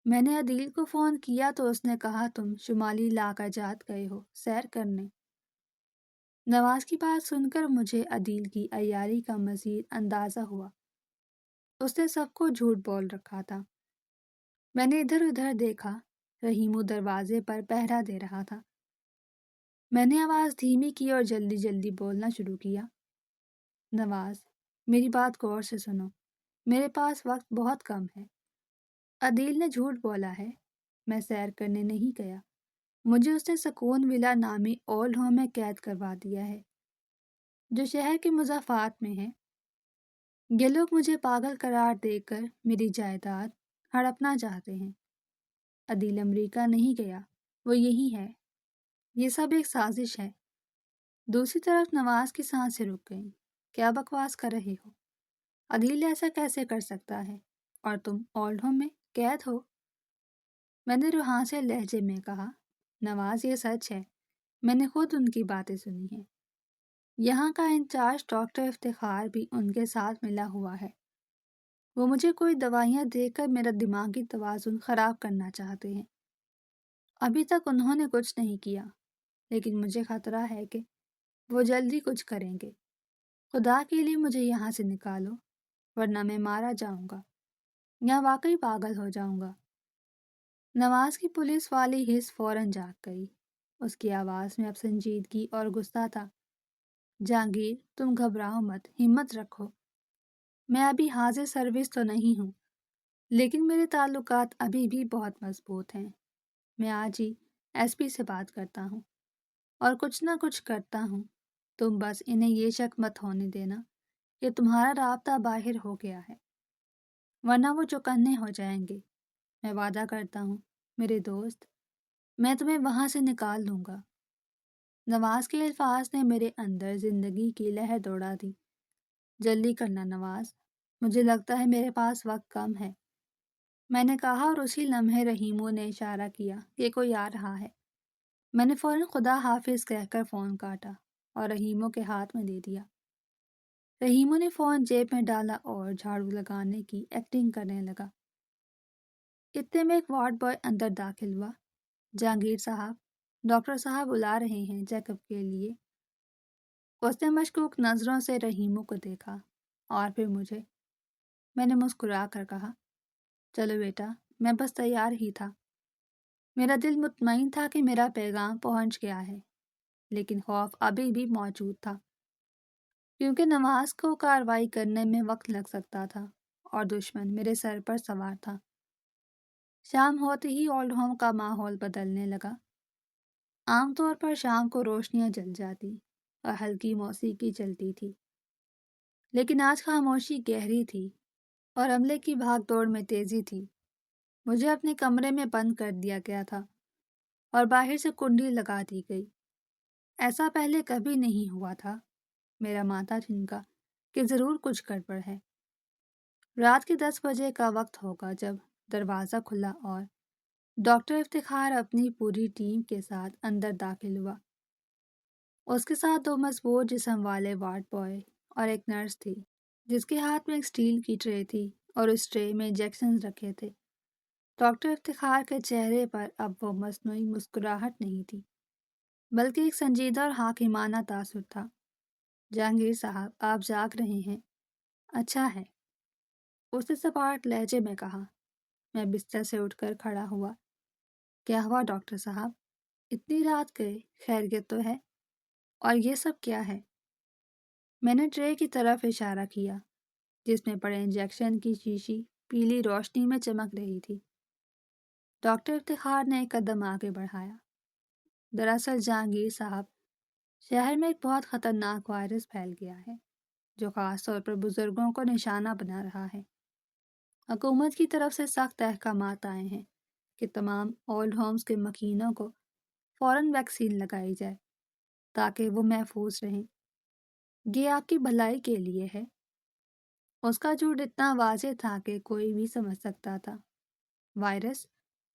میں نے عدیل کو فون کیا تو اس نے کہا تم شمالی علاقہ جات گئے ہو سیر کرنے۔ نواز کی بات سن کر مجھے عدیل کی عیاری کا مزید اندازہ ہوا۔ اس نے سب کو جھوٹ بول رکھا تھا۔ میں نے ادھر ادھر دیکھا، رحیمو دروازے پر پہرا دے رہا تھا۔ میں نے آواز دھیمی کی اور جلدی جلدی بولنا شروع کیا۔ نواز، میری بات غور سے سنو، میرے پاس وقت بہت کم ہے۔ عدیل نے جھوٹ بولا ہے، میں سیر کرنے نہیں گیا۔ مجھے اس نے سکون ولا نامی اولڈ ہوم میں قید کروا دیا ہے جو شہر کے مضافات میں ہے۔ یہ لوگ مجھے پاگل قرار دے کر میری جائیداد ہڑپنا چاہتے ہیں۔ عدیل امریکہ نہیں گیا، وہ یہی ہے۔ یہ سب ایک سازش ہے۔ دوسری طرف نواز کی سانسیں رک گئیں۔ کیا بکواس کر رہے ہو؟ عدیل ایسا کیسے کر سکتا ہے؟ اور تم اولڈ ہوم میں قید ہو؟ میں نے روحانسے لہجے میں کہا۔ نواز، یہ سچ ہے، میں نے خود ان کی باتیں سنی ہیں۔ یہاں کا انچارج ڈاکٹر افتخار بھی ان کے ساتھ ملا ہوا ہے۔ وہ مجھے کوئی دوائیاں دے کر میرا دماغی توازن خراب کرنا چاہتے ہیں۔ ابھی تک انہوں نے کچھ نہیں کیا، لیکن مجھے خطرہ ہے کہ وہ جلدی کچھ کریں گے۔ خدا کے لیے مجھے یہاں سے نکالو، ورنہ میں مارا جاؤں گا یا واقعی پاگل ہو جاؤں گا۔ نواز کی پولیس والی حس فوراً جاگ گئی۔ اس کی آواز میں اب سنجیدگی اور غصہ تھا۔ جہانگیر، تم گھبراؤ مت، ہمت رکھو۔ میں ابھی حاضر سروس تو نہیں ہوں، لیکن میرے تعلقات ابھی بھی بہت مضبوط ہیں۔ میں آج ہی ایس پی سے بات کرتا ہوں اور کچھ نہ کچھ کرتا ہوں۔ تم بس انہیں یہ شک مت ہونے دینا کہ تمہارا رابطہ باہر ہو گیا ہے، ورنہ وہ چوکنے ہو جائیں گے۔ میں وعدہ کرتا ہوں میرے دوست، میں تمہیں وہاں سے نکال دوں گا۔ نواز کے الفاظ نے میرے اندر زندگی کی لہر دوڑا دی۔ جلدی کرنا نواز، مجھے لگتا ہے میرے پاس وقت کم ہے، میں نے کہا، اور اسی لمحے رحیمو نے اشارہ کیا کہ کوئی آ رہا ہے۔ میں نے فوراً خدا حافظ کہہ کر فون کاٹا اور رحیمو کے ہاتھ میں دے دیا۔ رحیمو نے فون جیب میں ڈالا اور جھاڑو لگانے کی ایکٹنگ کرنے لگا۔ اتنے میں ایک وارڈ بوائے اندر داخل ہوا۔ جہانگیر صاحب، ڈاکٹر صاحب بلا رہے ہیں چیک اپ کے لیے۔ اس نے مشکوک نظروں سے رحیمو کو دیکھا اور پھر مجھے۔ میں نے مسکرا کر کہا، چلو بیٹا، میں بس تیار ہی تھا۔ میرا دل مطمئن تھا کہ میرا پیغام پہنچ گیا ہے، لیکن خوف ابھی بھی موجود تھا، کیونکہ نواز کو کارروائی کرنے میں وقت لگ سکتا تھا اور دشمن میرے سر پر سوار تھا۔ شام ہوتے ہی اولڈ ہوم کا ماحول بدلنے لگا۔ عام طور پر شام کو روشنیاں جل جاتی اور ہلکی موسیقی چلتی تھی، لیکن آج خاموشی گہری تھی اور عملے کی بھاگ دوڑ میں تیزی تھی۔ مجھے اپنے کمرے میں بند کر دیا گیا تھا اور باہر سے کنڈی لگا دی گئی۔ ایسا پہلے کبھی نہیں ہوا تھا۔ میرا ماتھا ٹھنکا کہ ضرور کچھ گڑبڑ ہے۔ رات کے 10 بجے کا وقت ہوگا جب دروازہ کھلا اور ڈاکٹر افتخار اپنی پوری ٹیم کے ساتھ اندر داخل ہوا۔ اس کے ساتھ 2 مضبوط جسم والے وارڈ بوائے اور ایک نرس تھی، جس کے ہاتھ میں ایک سٹیل کی ٹرے تھی اور اس ٹرے میں انجیکشنز رکھے تھے۔ ڈاکٹر افتخار کے چہرے پر اب وہ مصنوعی مسکراہٹ نہیں تھی، بلکہ ایک سنجیدہ اور حاکمانہ تاثر تھا۔ جہانگیر صاحب، آپ جاگ رہے ہیں؟ اچھا ہے، اس نے سپاٹ لہجے میں کہا۔ میں بستر سے اٹھ کر کھڑا ہوا۔ کیا ہوا ڈاکٹر صاحب؟ اتنی رات گئے، خیریت تو ہے؟ اور یہ سب کیا ہے؟ میں نے ٹرے کی طرف اشارہ کیا جس میں پڑے انجیکشن کی شیشی پیلی روشنی میں چمک رہی تھی۔ ڈاکٹر افتخار نے ایک قدم آگے بڑھایا۔ دراصل جہانگیر صاحب، شہر میں ایک بہت خطرناک وائرس پھیل گیا ہے جو خاص طور پر بزرگوں کو نشانہ بنا رہا ہے۔ حکومت کی طرف سے سخت احکامات آئے ہیں کہ تمام اولڈ ہومز کے مکینوں کو فوراً ویکسین لگائی جائے تاکہ وہ محفوظ رہیں۔ یہ آپ کی بھلائی کے لیے ہے۔ اس کا جھوٹ اتنا واضح تھا کہ کوئی بھی سمجھ سکتا تھا۔ وائرس،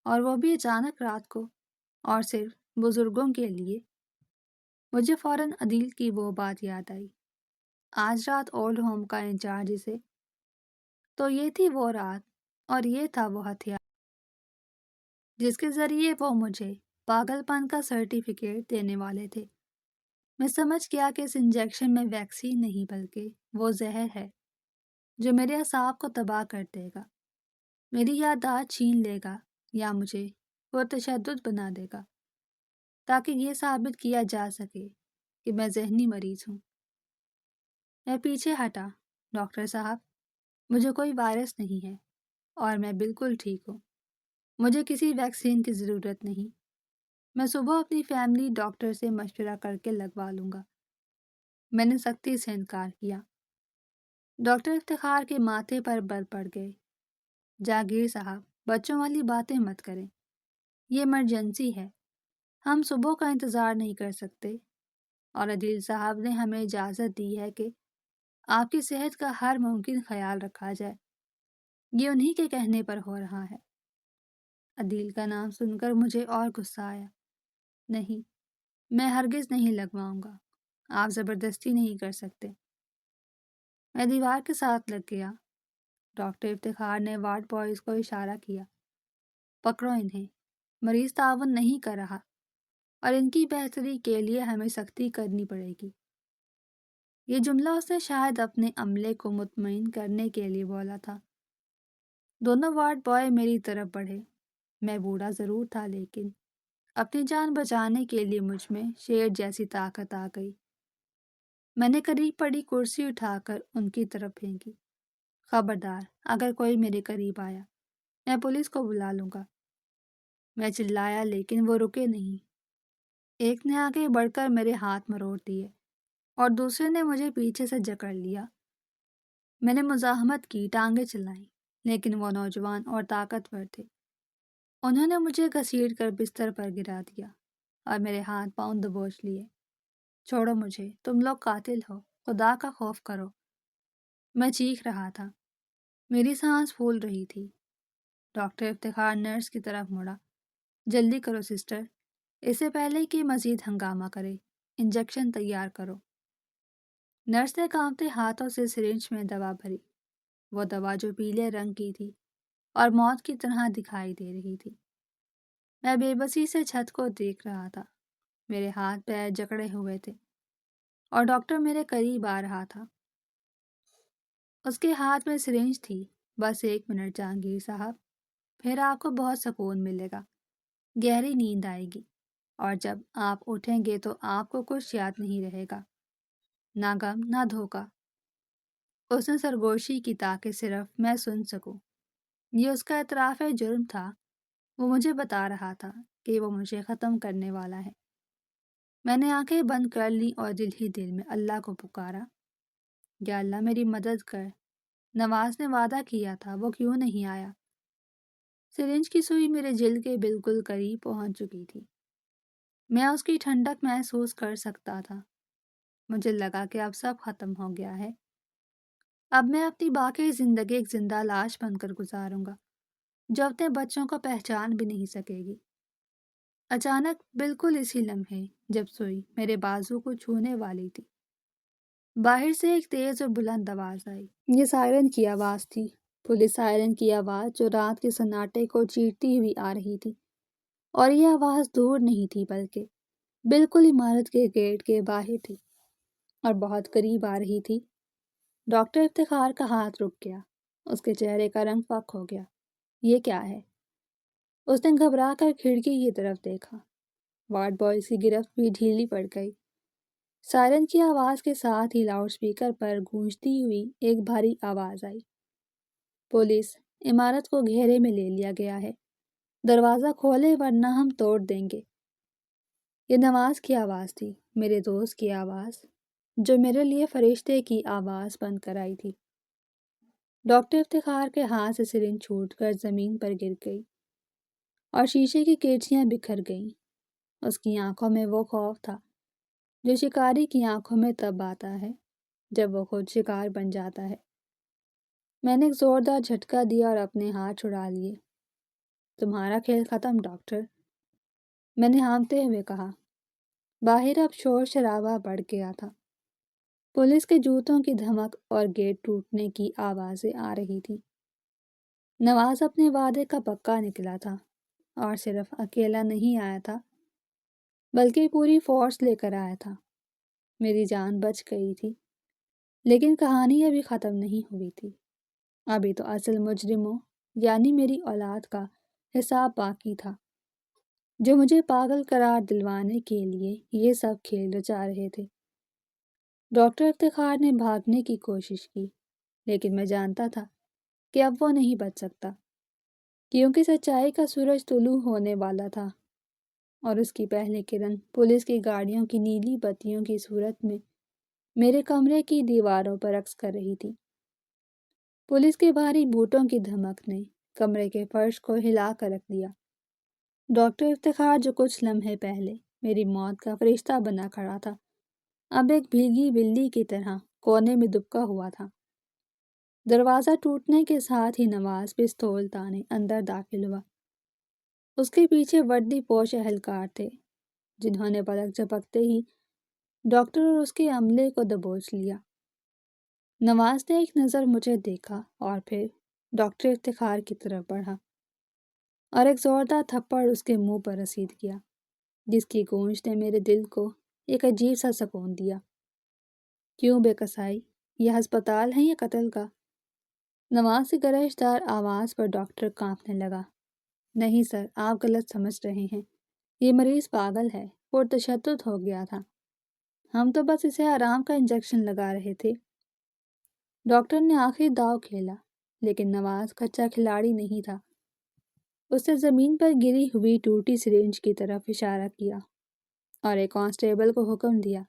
اور وہ بھی اچانک رات کو، اور صرف بزرگوں کے لیے۔ مجھے فوراً عدیل کی وہ بات یاد آئی۔ آج رات اولڈ ہوم کا انچارج اسے، تو یہ تھی وہ رات، اور یہ تھا وہ ہتھیار جس کے ذریعے وہ مجھے پاگل پن کا سرٹیفکیٹ دینے والے تھے۔ میں سمجھ گیا کہ اس انجیکشن میں ویکسین نہیں بلکہ وہ زہر ہے جو میرے اعصاب کو تباہ کر دے گا، میری یادداشت چھین لے گا یا مجھے پرتشدد بنا دے گا، تاکہ یہ ثابت کیا جا سکے کہ میں ذہنی مریض ہوں۔ میں پیچھے ہٹا۔ ڈاکٹر صاحب، مجھے کوئی وائرس نہیں ہے اور میں بالکل ٹھیک ہوں۔ مجھے کسی ویکسین کی ضرورت نہیں۔ میں صبح اپنی فیملی ڈاکٹر سے مشورہ کر کے لگوا لوں گا۔ میں نے سختی سے انکار کیا۔ ڈاکٹر افتخار کے ماتھے پر بل پڑ گئے۔ جہانگیر صاحب، بچوں والی باتیں مت کریں۔ یہ ایمرجنسی ہے، ہم صبح کا انتظار نہیں کر سکتے، اور عدیل صاحب نے ہمیں اجازت دی ہے کہ آپ کی صحت کا ہر ممکن خیال رکھا جائے۔ یہ انہی کے کہنے پر ہو رہا ہے۔ عدیل کا نام سن کر مجھے اور غصہ آیا۔ نہیں، میں ہرگز نہیں لگواؤں گا۔ آپ زبردستی نہیں کر سکتے۔ میں دیوار کے ساتھ لگ گیا۔ ڈاکٹر افتخار نے وارڈ بوائز کو اشارہ کیا۔ پکڑو انہیں، مریض تعاون نہیں کر رہا، اور ان کی بہتری کے لیے ہمیں سختی کرنی پڑے گی۔ یہ جملہ اس نے شاید اپنے عملے کو مطمئن کرنے کے لیے بولا تھا۔ دونوں وارڈ بوائے میری طرف بڑھے۔ میں بوڑھا ضرور تھا لیکن اپنی جان بچانے کے لیے مجھ میں شیر جیسی طاقت آ گئی۔ میں نے قریب پڑی کرسی اٹھا کر ان کی طرف پھینکی۔ خبردار، اگر کوئی میرے قریب آیا، میں پولیس کو بلا لوں گا۔ میں چلایا لیکن وہ رکے نہیں۔ ایک نے آگے بڑھ کر میرے ہاتھ مروڑ دیے اور دوسرے نے مجھے پیچھے سے جکڑ لیا۔ میں نے مزاحمت کی، ٹانگیں چلائیں، لیکن وہ نوجوان اور طاقتور تھے۔ انہوں نے مجھے گھسیڑ کر بستر پر گرا دیا اور میرے ہاتھ پاؤں دبوچ لیے۔ چھوڑو مجھے، تم لوگ قاتل ہو، خدا کا خوف کرو۔ میں چیخ رہا تھا، میری سانس پھول رہی تھی۔ ڈاکٹر افتخار نرس کی طرف مڑا۔ جلدی کرو سسٹر، اس سے پہلے کہ مزید ہنگامہ کرے، انجیکشن تیار کرو۔ نرس نے کانپتے ہاتھوں سے سرنج میں دوا بھری، وہ دوا جو پیلے رنگ کی تھی اور موت کی طرح دکھائی دے رہی تھی۔ میں بے بسی سے چھت کو دیکھ رہا تھا۔ میرے ہاتھ پیر جکڑے ہوئے تھے اور ڈاکٹر میرے قریب آ رہا تھا۔ اس کے ہاتھ میں سرنج تھی۔ بس 1 منٹ جہانگیر صاحب، پھر آپ کو بہت سکون ملے گا، گہری نیند آئے گی، اور جب آپ اٹھیں گے تو آپ کو کچھ یاد نہیں رہے گا، نہ غم نہ دھوکہ۔ اس نے سرگوشی کی تاکہ صرف میں سن سکوں۔ یہ اس کا اعتراف جرم تھا۔ وہ مجھے بتا رہا تھا کہ وہ مجھے ختم کرنے والا ہے۔ میں نے آنکھیں بند کر لیں اور دل ہی دل میں اللہ کو پکارا، یا اللہ میری مدد کر، نواز نے وعدہ کیا تھا، وہ کیوں نہیں آیا؟ سرنج کی سوئی میرے جلد کے بالکل قریب پہنچ چکی تھی۔ میں اس کی ٹھنڈک محسوس کر سکتا تھا۔ مجھے لگا کہ اب سب ختم ہو گیا ہے۔ اب میں اپنی باقی زندگی ایک زندہ لاش بن کر گزاروں گا جو اپنے بچوں کو پہچان بھی نہیں سکے گی۔ اچانک، بالکل اسی لمحے جب سوئی میرے بازو کو چھونے والی تھی، باہر سے ایک تیز اور بلند آواز آئی۔ یہ سائرن کی آواز تھی، پولیس سائرن کی آواز جو رات کے سناٹے کو چیرتی ہوئی آ رہی تھی، اور یہ آواز دور نہیں تھی بلکہ بالکل عمارت کے گیٹ کے باہر تھی اور بہت قریب آ رہی تھی۔ ڈاکٹر افتخار کا ہاتھ رک گیا، اس کے چہرے کا رنگ فاق ہو گیا۔ یہ کیا ہے؟ اس نے گھبرا کر کھڑکی کی طرف دیکھا۔ وارڈ بوائے کی گرفت بھی ڈھیلی پڑ گئی۔ سائرن کی آواز کے ساتھ ہی لاؤڈ سپیکر پر گونجتی ہوئی ایک بھاری آواز آئی، پولیس، عمارت کو گھیرے میں لے لیا گیا ہے، دروازہ کھولے ورنہ ہم توڑ دیں گے۔ یہ نواز کی آواز تھی، میرے دوست کی آواز، جو میرے لیے فرشتے کی آواز بن کر آئی تھی۔ ڈاکٹر افتخار کے ہاتھ سے سرنج چھوٹ کر زمین پر گر گئی اور شیشے کی کیچیاں بکھر گئیں۔ اس کی آنکھوں میں وہ خوف تھا جو شکاری کی آنکھوں میں تب آتا ہے جب وہ خود شکار بن جاتا ہے۔ میں نے ایک زوردار جھٹکا دیا اور اپنے ہاتھ چھڑا لیے۔ تمہارا کھیل ختم ڈاکٹر، میں نے ہانپتے ہوئے کہا۔ باہر اب شور شرابہ بڑھ گیا تھا۔ پولیس کے جوتوں کی دھمک اور گیٹ ٹوٹنے کی آوازیں آ رہی تھی۔ نواز اپنے وعدے کا پکا نکلا تھا اور صرف اکیلا نہیں آیا تھا بلکہ پوری فورس لے کر آیا تھا۔ میری جان بچ گئی تھی، لیکن کہانی ابھی ختم نہیں ہوئی تھی۔ ابھی تو اصل مجرموں یعنی میری اولاد کا حساب باقی تھا، جو مجھے پاگل قرار دلوانے کے لیے یہ سب کھیل رچا رہے تھے۔ ڈاکٹر افتخار نے بھاگنے کی کوشش کی، لیکن میں جانتا تھا کہ اب وہ نہیں بچ سکتا، کیونکہ سچائی کا سورج طلوع ہونے والا تھا اور اس کی پہلی کرن پولیس کی گاڑیوں کی نیلی بتیوں کی صورت میں میرے کمرے کی دیواروں پر رقص کر رہی تھی۔ پولیس کے بھاری بوٹوں کی دھمک نے کمرے کے فرش کو ہلا کر رکھ دیا۔ ڈاکٹر افتخار، جو کچھ لمحے پہلے میری موت کا فرشتہ بنا کھڑا تھا، اب ایک بھیگی بلی کی طرح کونے میں دبکا ہوا تھا۔ دروازہ ٹوٹنے کے ساتھ ہی نواز پستول تانے اندر داخل ہوا۔ اس کے پیچھے وردی پوش اہلکار تھے، جنہوں نے پلک جھپکتے ہی ڈاکٹر اور اس کے عملے کو دبوچ لیا۔ نواز نے ایک نظر مجھے دیکھا اور پھر ڈاکٹر افتخار کی طرف بڑھا اور ایک زوردار تھپڑ اس کے منہ پر رسید کیا، جس کی گونج نے میرے دل کو ایک عجیب سا سکون دیا۔ کیوں بے کسائی؟ یہ ہسپتال ہے یا قتل کا؟ نواز کی گرجدار آواز پر ڈاکٹر کانپنے لگا۔ نہیں سر، آپ غلط سمجھ رہے ہیں، یہ مریض پاگل ہے، پرتشدد ہو گیا تھا، ہم تو بس اسے آرام کا انجیکشن لگا رہے تھے۔ ڈاکٹر نے آخری داؤ کھیلا، لیکن نواز کچا کھلاڑی نہیں تھا۔ اس نے زمین پر گری ہوئی ٹوٹی سرنج کی طرف اشارہ کیا اور ایک کانسٹیبل کو حکم دیا،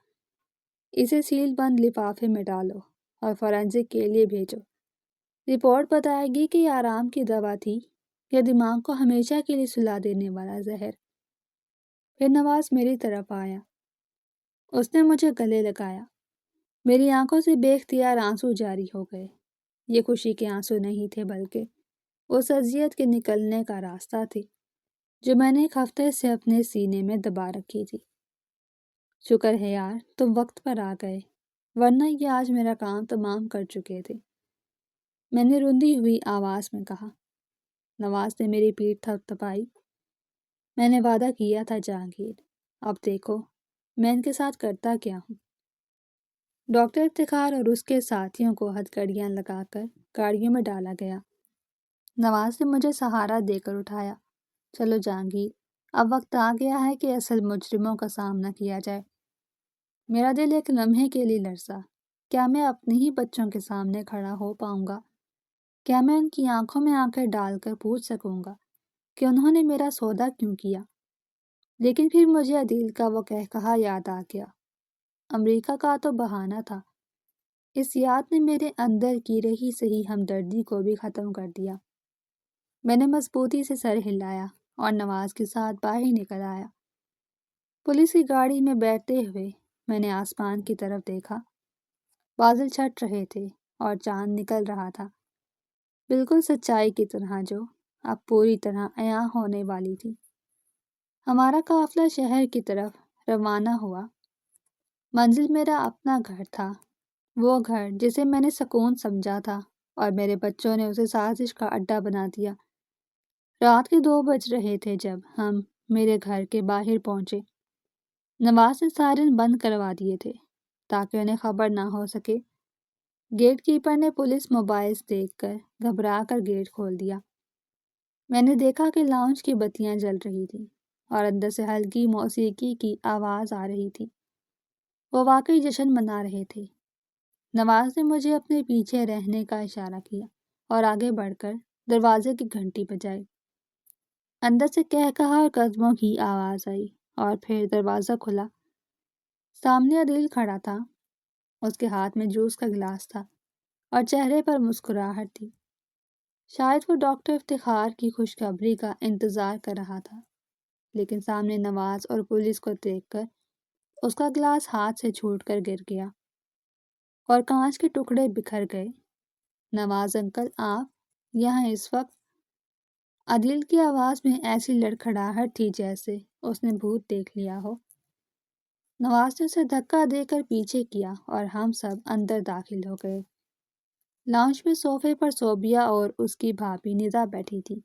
اسے سیل بند لفافے میں ڈالو اور فورینسک کے لیے بھیجو۔ رپورٹ بتائے گی کہ یہ آرام کی دوا تھی یا دماغ کو ہمیشہ کے لیے سلا دینے والا زہر۔ پھر نواز میری طرف آیا، اس نے مجھے گلے لگایا۔ میری آنکھوں سے بے اختیار آنسو جاری ہو گئے۔ یہ خوشی کے آنسو نہیں تھے، بلکہ اس اذیت کے نکلنے کا راستہ تھے جو میں نے ایک ہفتے سے اپنے سینے میں دبا رکھی تھی۔ شکر ہے یار، تم وقت پر آ گئے، ورنہ یہ آج میرا کام تمام کر چکے تھے، میں نے روندی ہوئی آواز میں کہا۔ نواز نے میری پیٹھ تھپتھپائی۔ میں نے وعدہ کیا تھا جہانگیر، اب دیکھو میں ان کے ساتھ کرتا کیا ہوں۔ ڈاکٹر افتخار اور اس کے ساتھیوں کو ہتھکڑیاں لگا کر گاڑیوں میں ڈالا گیا۔ نواز نے مجھے سہارا دے کر اٹھایا۔ چلو جہانگیر، اب وقت آ گیا ہے کہ اصل مجرموں کا سامنا کیا جائے۔ میرا دل ایک لمحے کے لیے لرزا۔ کیا میں اپنے ہی بچوں کے سامنے کھڑا ہو پاؤں گا؟ کیا میں ان کی آنکھوں میں آنکھیں ڈال کر پوچھ سکوں گا کہ انہوں نے میرا سودا کیوں کیا؟ لیکن پھر مجھے عدیل کا وہ کہا یاد آ گیا۔ امریکہ کا تو بہانہ تھا۔ اس یاد نے میرے اندر کی رہی صحیح ہمدردی کو بھی ختم کر دیا۔ میں نے مضبوطی سے سر ہلایا اور نواز کے ساتھ باہر نکل آیا۔ پولیس کی گاڑی میں بیٹھتے ہوئے میں نے آسمان کی طرف دیکھا۔ بادل چھٹ رہے تھے اور چاند نکل رہا تھا، بالکل سچائی کی طرح جو اب پوری طرح عیاں ہونے والی تھی۔ ہمارا قافلہ شہر کی طرف روانہ ہوا۔ منزل میرا اپنا گھر تھا، وہ گھر جسے میں نے سکون سمجھا تھا اور میرے بچوں نے اسے سازش کا اڈا بنا دیا۔ رات کے 2 بج رہے تھے جب ہم میرے گھر کے باہر پہنچے۔ نواز نے سائرن بند کروا دیے تھے تاکہ انہیں خبر نہ ہو سکے۔ گیٹ کیپر نے پولیس موبائلز دیکھ کر گھبرا کر گیٹ کھول دیا۔ میں نے دیکھا کہ لاؤنج کی بتیاں جل رہی تھیں اور اندر سے ہلکی موسیقی کی آواز آ رہی تھی۔ وہ واقعی جشن منا رہے تھے۔ نواز نے مجھے اپنے پیچھے رہنے کا اشارہ کیا اور آگے بڑھ کر دروازے کی گھنٹی بجائی۔ اندر سے قہقہا اور قدموں کی آواز آئی اور پھر دروازہ کھلا۔ سامنے عدیل کھڑا تھا۔ اس کے ہاتھ میں جوس کا گلاس تھا اور چہرے پر مسکراہٹ تھی۔ شاید وہ ڈاکٹر افتخار کی خوشخبری کا انتظار کر رہا تھا، لیکن سامنے نواز اور پولیس کو دیکھ کر اس کا گلاس ہاتھ سے چھوٹ کر گر گیا اور کانچ کے ٹکڑے بکھر گئے۔ نواز انکل، آپ یہاں اس وقت؟ عدیل کی آواز میں ایسی لڑکھڑاہٹ تھی جیسے اس نے بھوت دیکھ لیا ہو۔ نواز نے اسے دھکا دے کر پیچھے کیا اور ہم سب اندر داخل ہو گئے۔ لاؤنج میں صوفے پر صوبیہ اور اس کی بھابھی ندا بیٹھی تھی۔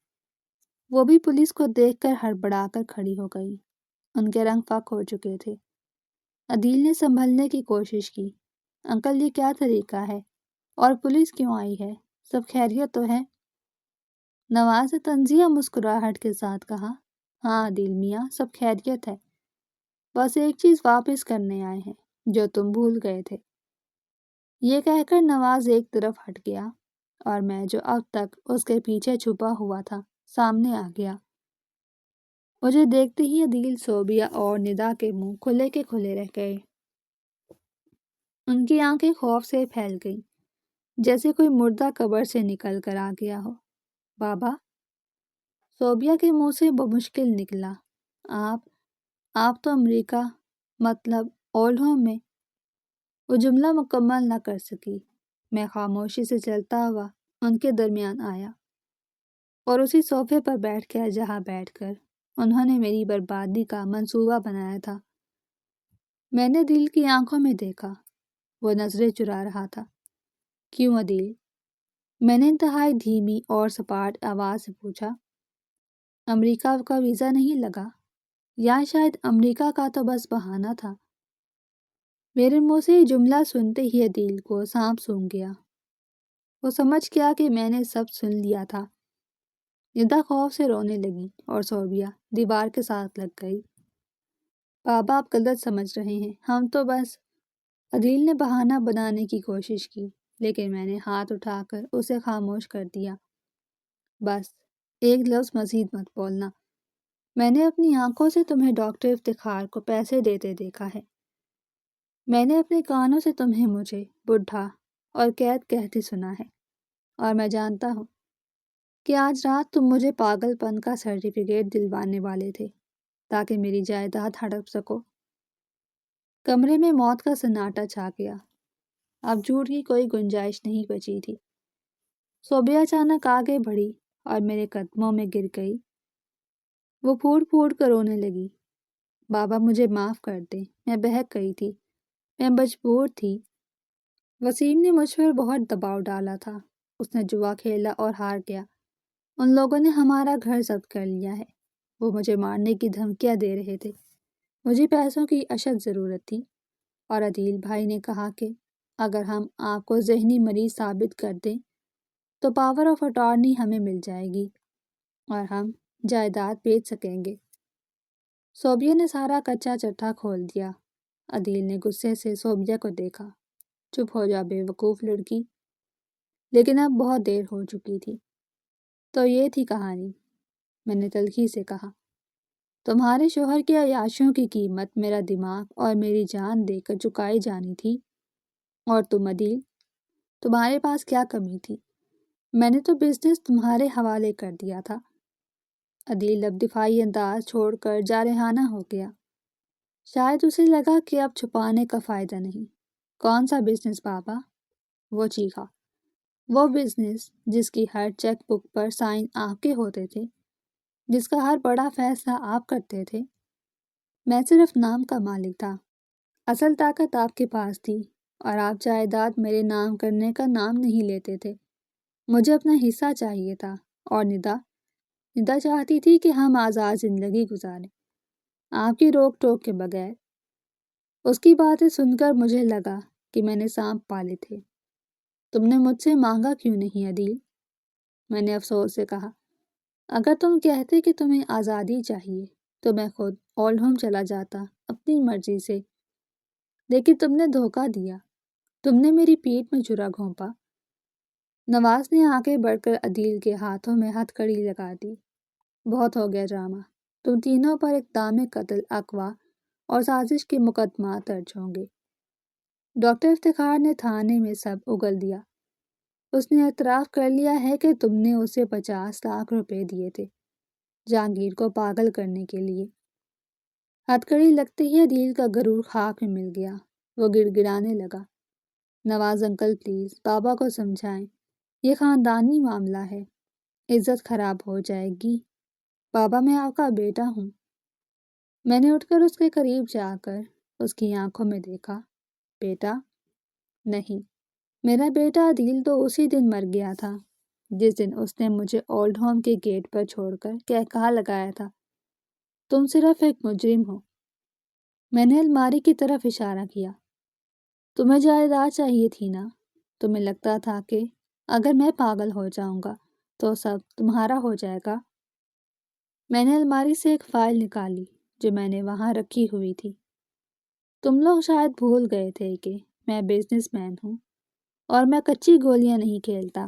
وہ بھی پولیس کو دیکھ کر ہڑبڑا کر کھڑی ہو گئی۔ ان کے رنگ فک ہو چکے تھے۔ عدیل نے سنبھلنے کی کوشش کی۔ انکل، یہ کیا طریقہ ہے؟ اور پولیس کیوں آئی ہے؟ سب خیریت تو ہے؟ نواز نے طنزیہ مسکراہٹ کے ساتھ کہا، ہاں عدیل میاں، سب خیریت ہے۔ بس ایک چیز واپس کرنے آئے ہیں جو تم بھول گئے تھے۔ یہ کہہ کر نواز ایک طرف ہٹ گیا اور میں جو اب تک اس کے پیچھے چھپا ہوا تھا سامنے آ گیا۔ مجھے دیکھتے ہی عدیل، صوبیہ اور ندا کے منہ کھلے کے کھلے رہ گئے۔ ان کی آنکھیں خوف سے پھیل گئیں، جیسے کوئی مردہ قبر سے نکل کر آ گیا ہو۔ بابا؟ صوبیہ کے منہ سے بمشکل نکلا، آپ تو امریکہ، مطلب اولڈ ہوم میں۔ وہ جملہ مکمل نہ کر سکی۔ میں خاموشی سے چلتا ہوا ان کے درمیان آیا اور اسی صوفے پر بیٹھ گیا جہاں بیٹھ کر انہوں نے میری بربادی کا منصوبہ بنایا تھا۔ میں نے عدیل کی آنکھوں میں دیکھا، وہ نظریں چرا رہا تھا۔ کیوں عدیل؟ میں نے انتہائی دھیمی اور سپاٹ آواز سے پوچھا۔ امریکہ کا ویزا نہیں لگا، یا شاید امریکہ کا تو بس بہانہ تھا۔ میرے منہ سے یہ جملہ سنتے ہی عدیل کو سانپ سونگھ گیا۔ وہ سمجھ گیا کہ میں نے سب سن لیا تھا۔ ندا خوف سے رونے لگی اور صوبیہ دیوار کے ساتھ لگ گئی۔ بابا، آپ غلط سمجھ رہے ہیں، ہم تو بس… عدیل نے بہانہ بنانے کی کوشش کی، لیکن میں نے ہاتھ اٹھا کر اسے خاموش کر دیا۔ بس ایک لفظ مزید مت بولنا۔ میں نے اپنی آنکھوں سے تمہیں ڈاکٹر افتخار کو پیسے دیتے دیکھا ہے۔ میں نے اپنے کانوں سے تمہیں مجھے بڈھا اور قید کہتے سنا ہے، اور میں جانتا ہوں کہ آج رات تم مجھے پاگل پن کا سرٹیفکیٹ دلوانے والے تھے تاکہ میری جائیداد ہڑپ سکو۔ کمرے میں موت کا سناٹا چھا گیا۔ اب جھوٹ کی کوئی گنجائش نہیں بچی تھی۔ صوبیہ اچانک آگے بڑھی اور میرے قدموں میں گر گئی۔ وہ پھوٹ پھوٹ کر رونے لگی۔ بابا، مجھے معاف کر دیں، میں بہک گئی تھی، میں مجبور تھی۔ وسیم نے مجھ پر بہت دباؤ ڈالا تھا۔ اس نے جوا کھیلا اور ہار گیا۔ ان لوگوں نے ہمارا گھر ضبط کر لیا ہے۔ وہ مجھے مارنے کی دھمکیاں دے رہے تھے۔ مجھے پیسوں کی اشد ضرورت تھی، اور عدیل بھائی نے کہا کہ اگر ہم آپ کو ذہنی مریض ثابت کر دیں تو پاور آف اٹارنی ہمیں مل جائے گی اور ہم جائیداد بیچ سکیں گے۔ صوبیہ نے سارا کچا چٹھا کھول دیا۔ عدیل نے غصے سے صوبیہ کو دیکھا۔ چپ ہو جا بے وقوف لڑکی۔ لیکن اب بہت دیر ہو چکی تھی۔ تو یہ تھی کہانی، میں نے تلخی سے کہا۔ تمہارے شوہر کی عیاشیوں کی قیمت میرا دماغ اور میری جان دے کر چکائی جانی تھی، اور تم عدیل، تمہارے پاس کیا کمی تھی؟ میں نے تو بزنس تمہارے حوالے کر دیا تھا۔ عدیل اب دفاعی انداز چھوڑ کر جارحانہ ہو گیا۔ شاید اسے لگا کہ اب چھپانے کا فائدہ نہیں۔ کون سا بزنس بابا؟ وہ چیخا۔ وہ بزنس جس کی ہر چیک بک پر سائن آپ کے ہوتے تھے، جس کا ہر بڑا فیصلہ آپ کرتے تھے۔ میں صرف نام کا مالک تھا، اصل طاقت آپ کے پاس تھی، اور آپ جائیداد میرے نام کرنے کا نام نہیں لیتے تھے۔ مجھے اپنا حصہ چاہیے تھا، اور ندا چاہتی تھی کہ ہم آزاد زندگی گزاریں، آپ کی روک ٹوک کے بغیر۔ اس کی باتیں سن کر مجھے لگا کہ میں نے سانپ پالے تھے۔ تم نے مجھ سے مانگا کیوں نہیں عدیل؟ میں نے افسوس سے کہا۔ اگر تم کہتے کہ تمہیں آزادی چاہیے تو میں خود اولڈ ہوم چلا جاتا اپنی مرضی سے، لیکن تم نے دھوکہ دیا، تم نے میری پیٹھ میں چھرا گھونپا۔ نواز نے آگے بڑھ کر عدیل کے ہاتھوں میں ہتھ کڑی لگا دی۔ بہت ہو گیا ڈرامہ، تم تینوں پر اقدام قتل، اغوا اور سازش کے مقدمات درج ہوں گے۔ ڈاکٹر افتخار نے تھانے میں سب اگل دیا۔ اس نے اعتراف کر لیا ہے کہ تم نے اسے 50 لاکھ روپے دیے تھے جہانگیر کو پاگل کرنے کے لیے۔ ہتھکڑی لگتے ہی عدیل کا غرور خاک میں مل گیا۔ وہ گڑ گڑانے لگا۔ نواز انکل پلیز بابا کو سمجھائیں، یہ خاندانی معاملہ ہے، عزت خراب ہو جائے گی۔ بابا میں آپ کا بیٹا ہوں۔ میں نے اٹھ کر اس کے قریب جا کر اس کی آنکھوں میں دیکھا۔ بیٹا؟ نہیں، میرا بیٹا عدیل تو اسی دن مر گیا تھا جس دن اس نے مجھے اولڈ ہوم کے گیٹ پر چھوڑ کر کہا لگایا تھا، تم صرف ایک مجرم ہو۔ میں نے الماری کی طرف اشارہ کیا۔ تمہیں جائیداد چاہیے تھی نا؟ تمہیں لگتا تھا کہ اگر میں پاگل ہو جاؤں گا تو سب تمہارا ہو جائے گا؟ میں نے الماری سے ایک فائل نکالی جو میں نے وہاں رکھی ہوئی تھی۔ تم لوگ شاید بھول گئے تھے کہ میں بزنس مین ہوں اور میں کچی گولیاں نہیں کھیلتا۔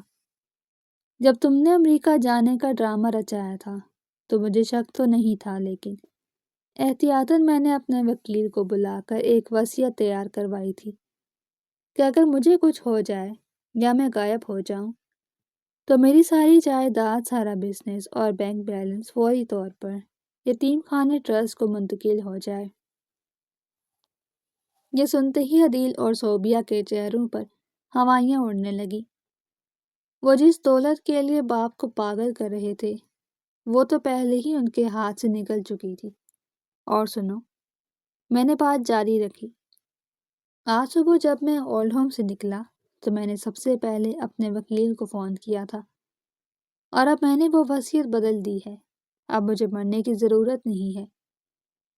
جب تم نے امریکہ جانے کا ڈرامہ رچایا تھا تو مجھے شک تو نہیں تھا، لیکن احتیاطاً میں نے اپنے وکیل کو بلا کر ایک وصیت تیار کروائی تھی کہ اگر مجھے کچھ ہو جائے یا میں غائب ہو جاؤں تو میری ساری جائیداد، سارا بزنس اور بینک بیلنس فوری طور پر یتیم خانے ٹرسٹ کو منتقل ہو جائے۔ یہ سنتے ہی عدیل اور صوبیہ کے چہروں پر ہوائیاں اڑنے لگی۔ وہ جس دولت کے لیے باپ کو پاگل کر رہے تھے وہ تو پہلے ہی ان کے ہاتھ سے نکل چکی تھی۔ اور سنو، میں نے بات جاری رکھی، آج صبح جب میں اولڈ ہوم سے نکلا تو میں نے سب سے پہلے اپنے وکیل کو فون کیا تھا، اور اب میں نے وہ وصیت بدل دی ہے۔ اب مجھے مرنے کی ضرورت نہیں ہے۔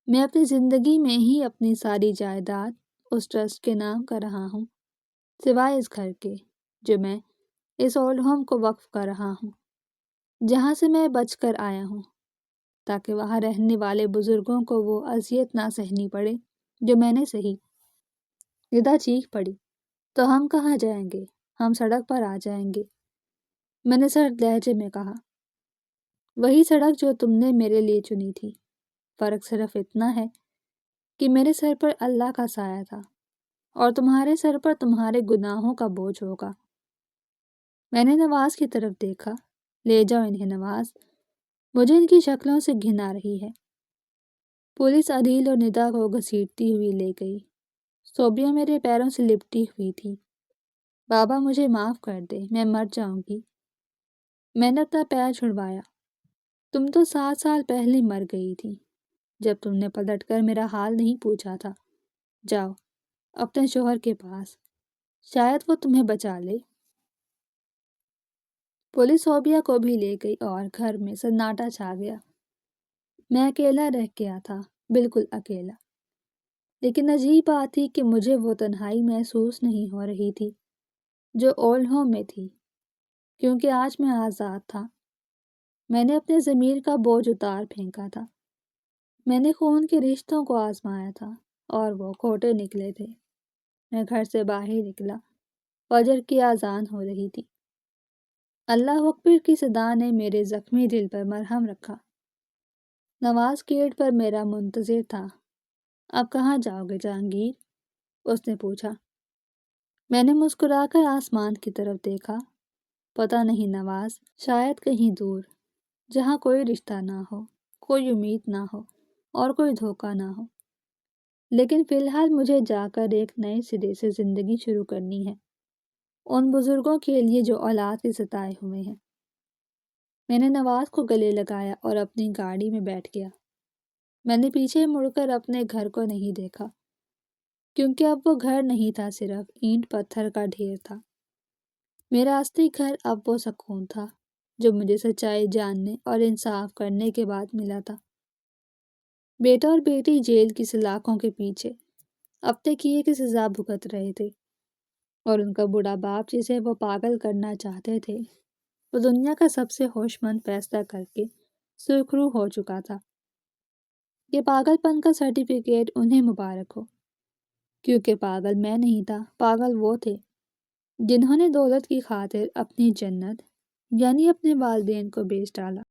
میں اپنی زندگی میں ہی اپنی ساری جائیداد اس ٹرسٹ کے نام کر رہا ہوں، سوائے اس گھر کے جو میں اس اولڈ ہوم کو وقف کر رہا ہوں، جہاں سے میں بچ کر آیا ہوں، تاکہ وہاں رہنے والے بزرگوں کو وہ اذیت نہ سہنی پڑے جو میں نے سہی۔ ندا چیخ پڑی، تو ہم کہاں جائیں گے؟ ہم سڑک پر آ جائیں گے، میں نے سرد لہجے میں کہا۔ وہی سڑک جو تم نے میرے لیے چنی تھی، فرق صرف اتنا ہے کہ میرے سر پر اللہ کا سایہ تھا اور تمہارے سر پر تمہارے گناہوں کا بوجھ ہوگا۔ میں نے نواز کی طرف دیکھا۔ لے جاؤ انہیں نواز، مجھے ان کی شکلوں سے گھن آ رہی ہے۔ پولیس عدیل اور ندا کو گھسیٹتی ہوئی لے گئی۔ صوبیہ میرے پیروں سے لپٹی ہوئی تھی۔ بابا مجھے معاف کر دے، میں مر جاؤں گی۔ میں نے اپنا پیر چھڑوایا۔ تم تو 7 سال پہلے مر گئی تھی جب تم نے پلٹ کر میرا حال نہیں پوچھا تھا۔ جاؤ اپنے شوہر کے پاس، شاید وہ تمہیں بچا لے۔ پولیس صوبیہ کو بھی لے گئی اور گھر میں سناٹا چھا گیا۔ میں اکیلا رہ گیا تھا، بالکل اکیلا۔ لیکن عجیب بات تھی کہ مجھے وہ تنہائی محسوس نہیں ہو رہی تھی جو اولڈ ہوم میں تھی، کیونکہ آج میں آزاد تھا۔ میں نے اپنے ضمیر کا بوجھ اتار پھینکا تھا۔ میں نے خون کے رشتوں کو آزمایا تھا اور وہ کھوٹے نکلے تھے۔ میں گھر سے باہر نکلا، فجر کی اذان ہو رہی تھی۔ اللہ اکبر کی صدا نے میرے زخمی دل پر مرہم رکھا۔ نواز گیٹ پر میرا منتظر تھا۔ اب کہاں جاؤ گے جہانگیر؟ اس نے پوچھا۔ میں نے مسکرا کر آسمان کی طرف دیکھا۔ پتہ نہیں نواز، شاید کہیں دور، جہاں کوئی رشتہ نہ ہو، کوئی امید نہ ہو اور کوئی دھوکہ نہ ہو۔ لیکن فی الحال مجھے جا کر ایک نئے سرے سے زندگی شروع کرنی ہے، ان بزرگوں کے لیے جو اولاد کے ستائے ہوئے ہیں۔ میں نے نواز کو گلے لگایا اور اپنی گاڑی میں بیٹھ گیا۔ میں نے پیچھے مڑ کر اپنے گھر کو نہیں دیکھا، کیونکہ اب وہ گھر نہیں تھا، صرف اینٹ پتھر کا ڈھیر تھا۔ میرا اصلی گھر اب وہ سکون تھا جو مجھے سچائی جاننے اور انصاف کرنے کے بعد ملا تھا۔ بیٹا اور بیٹی جیل کی سلاخوں کے پیچھے، ہفتے کی ایک سزا بھگت رہے تھے، اور ان کا بوڑھا باپ جسے وہ پاگل کرنا چاہتے تھے وہ دنیا کا سب سے ہوش مند فیصلہ کر کے سرخرو ہو چکا تھا۔ یہ پاگل پن کا سرٹیفکیٹ انہیں مبارک ہو، کیونکہ پاگل میں نہیں تھا، پاگل وہ تھے جنہوں نے دولت کی خاطر اپنی جنت یعنی اپنے والدین کو بیچ ڈالا۔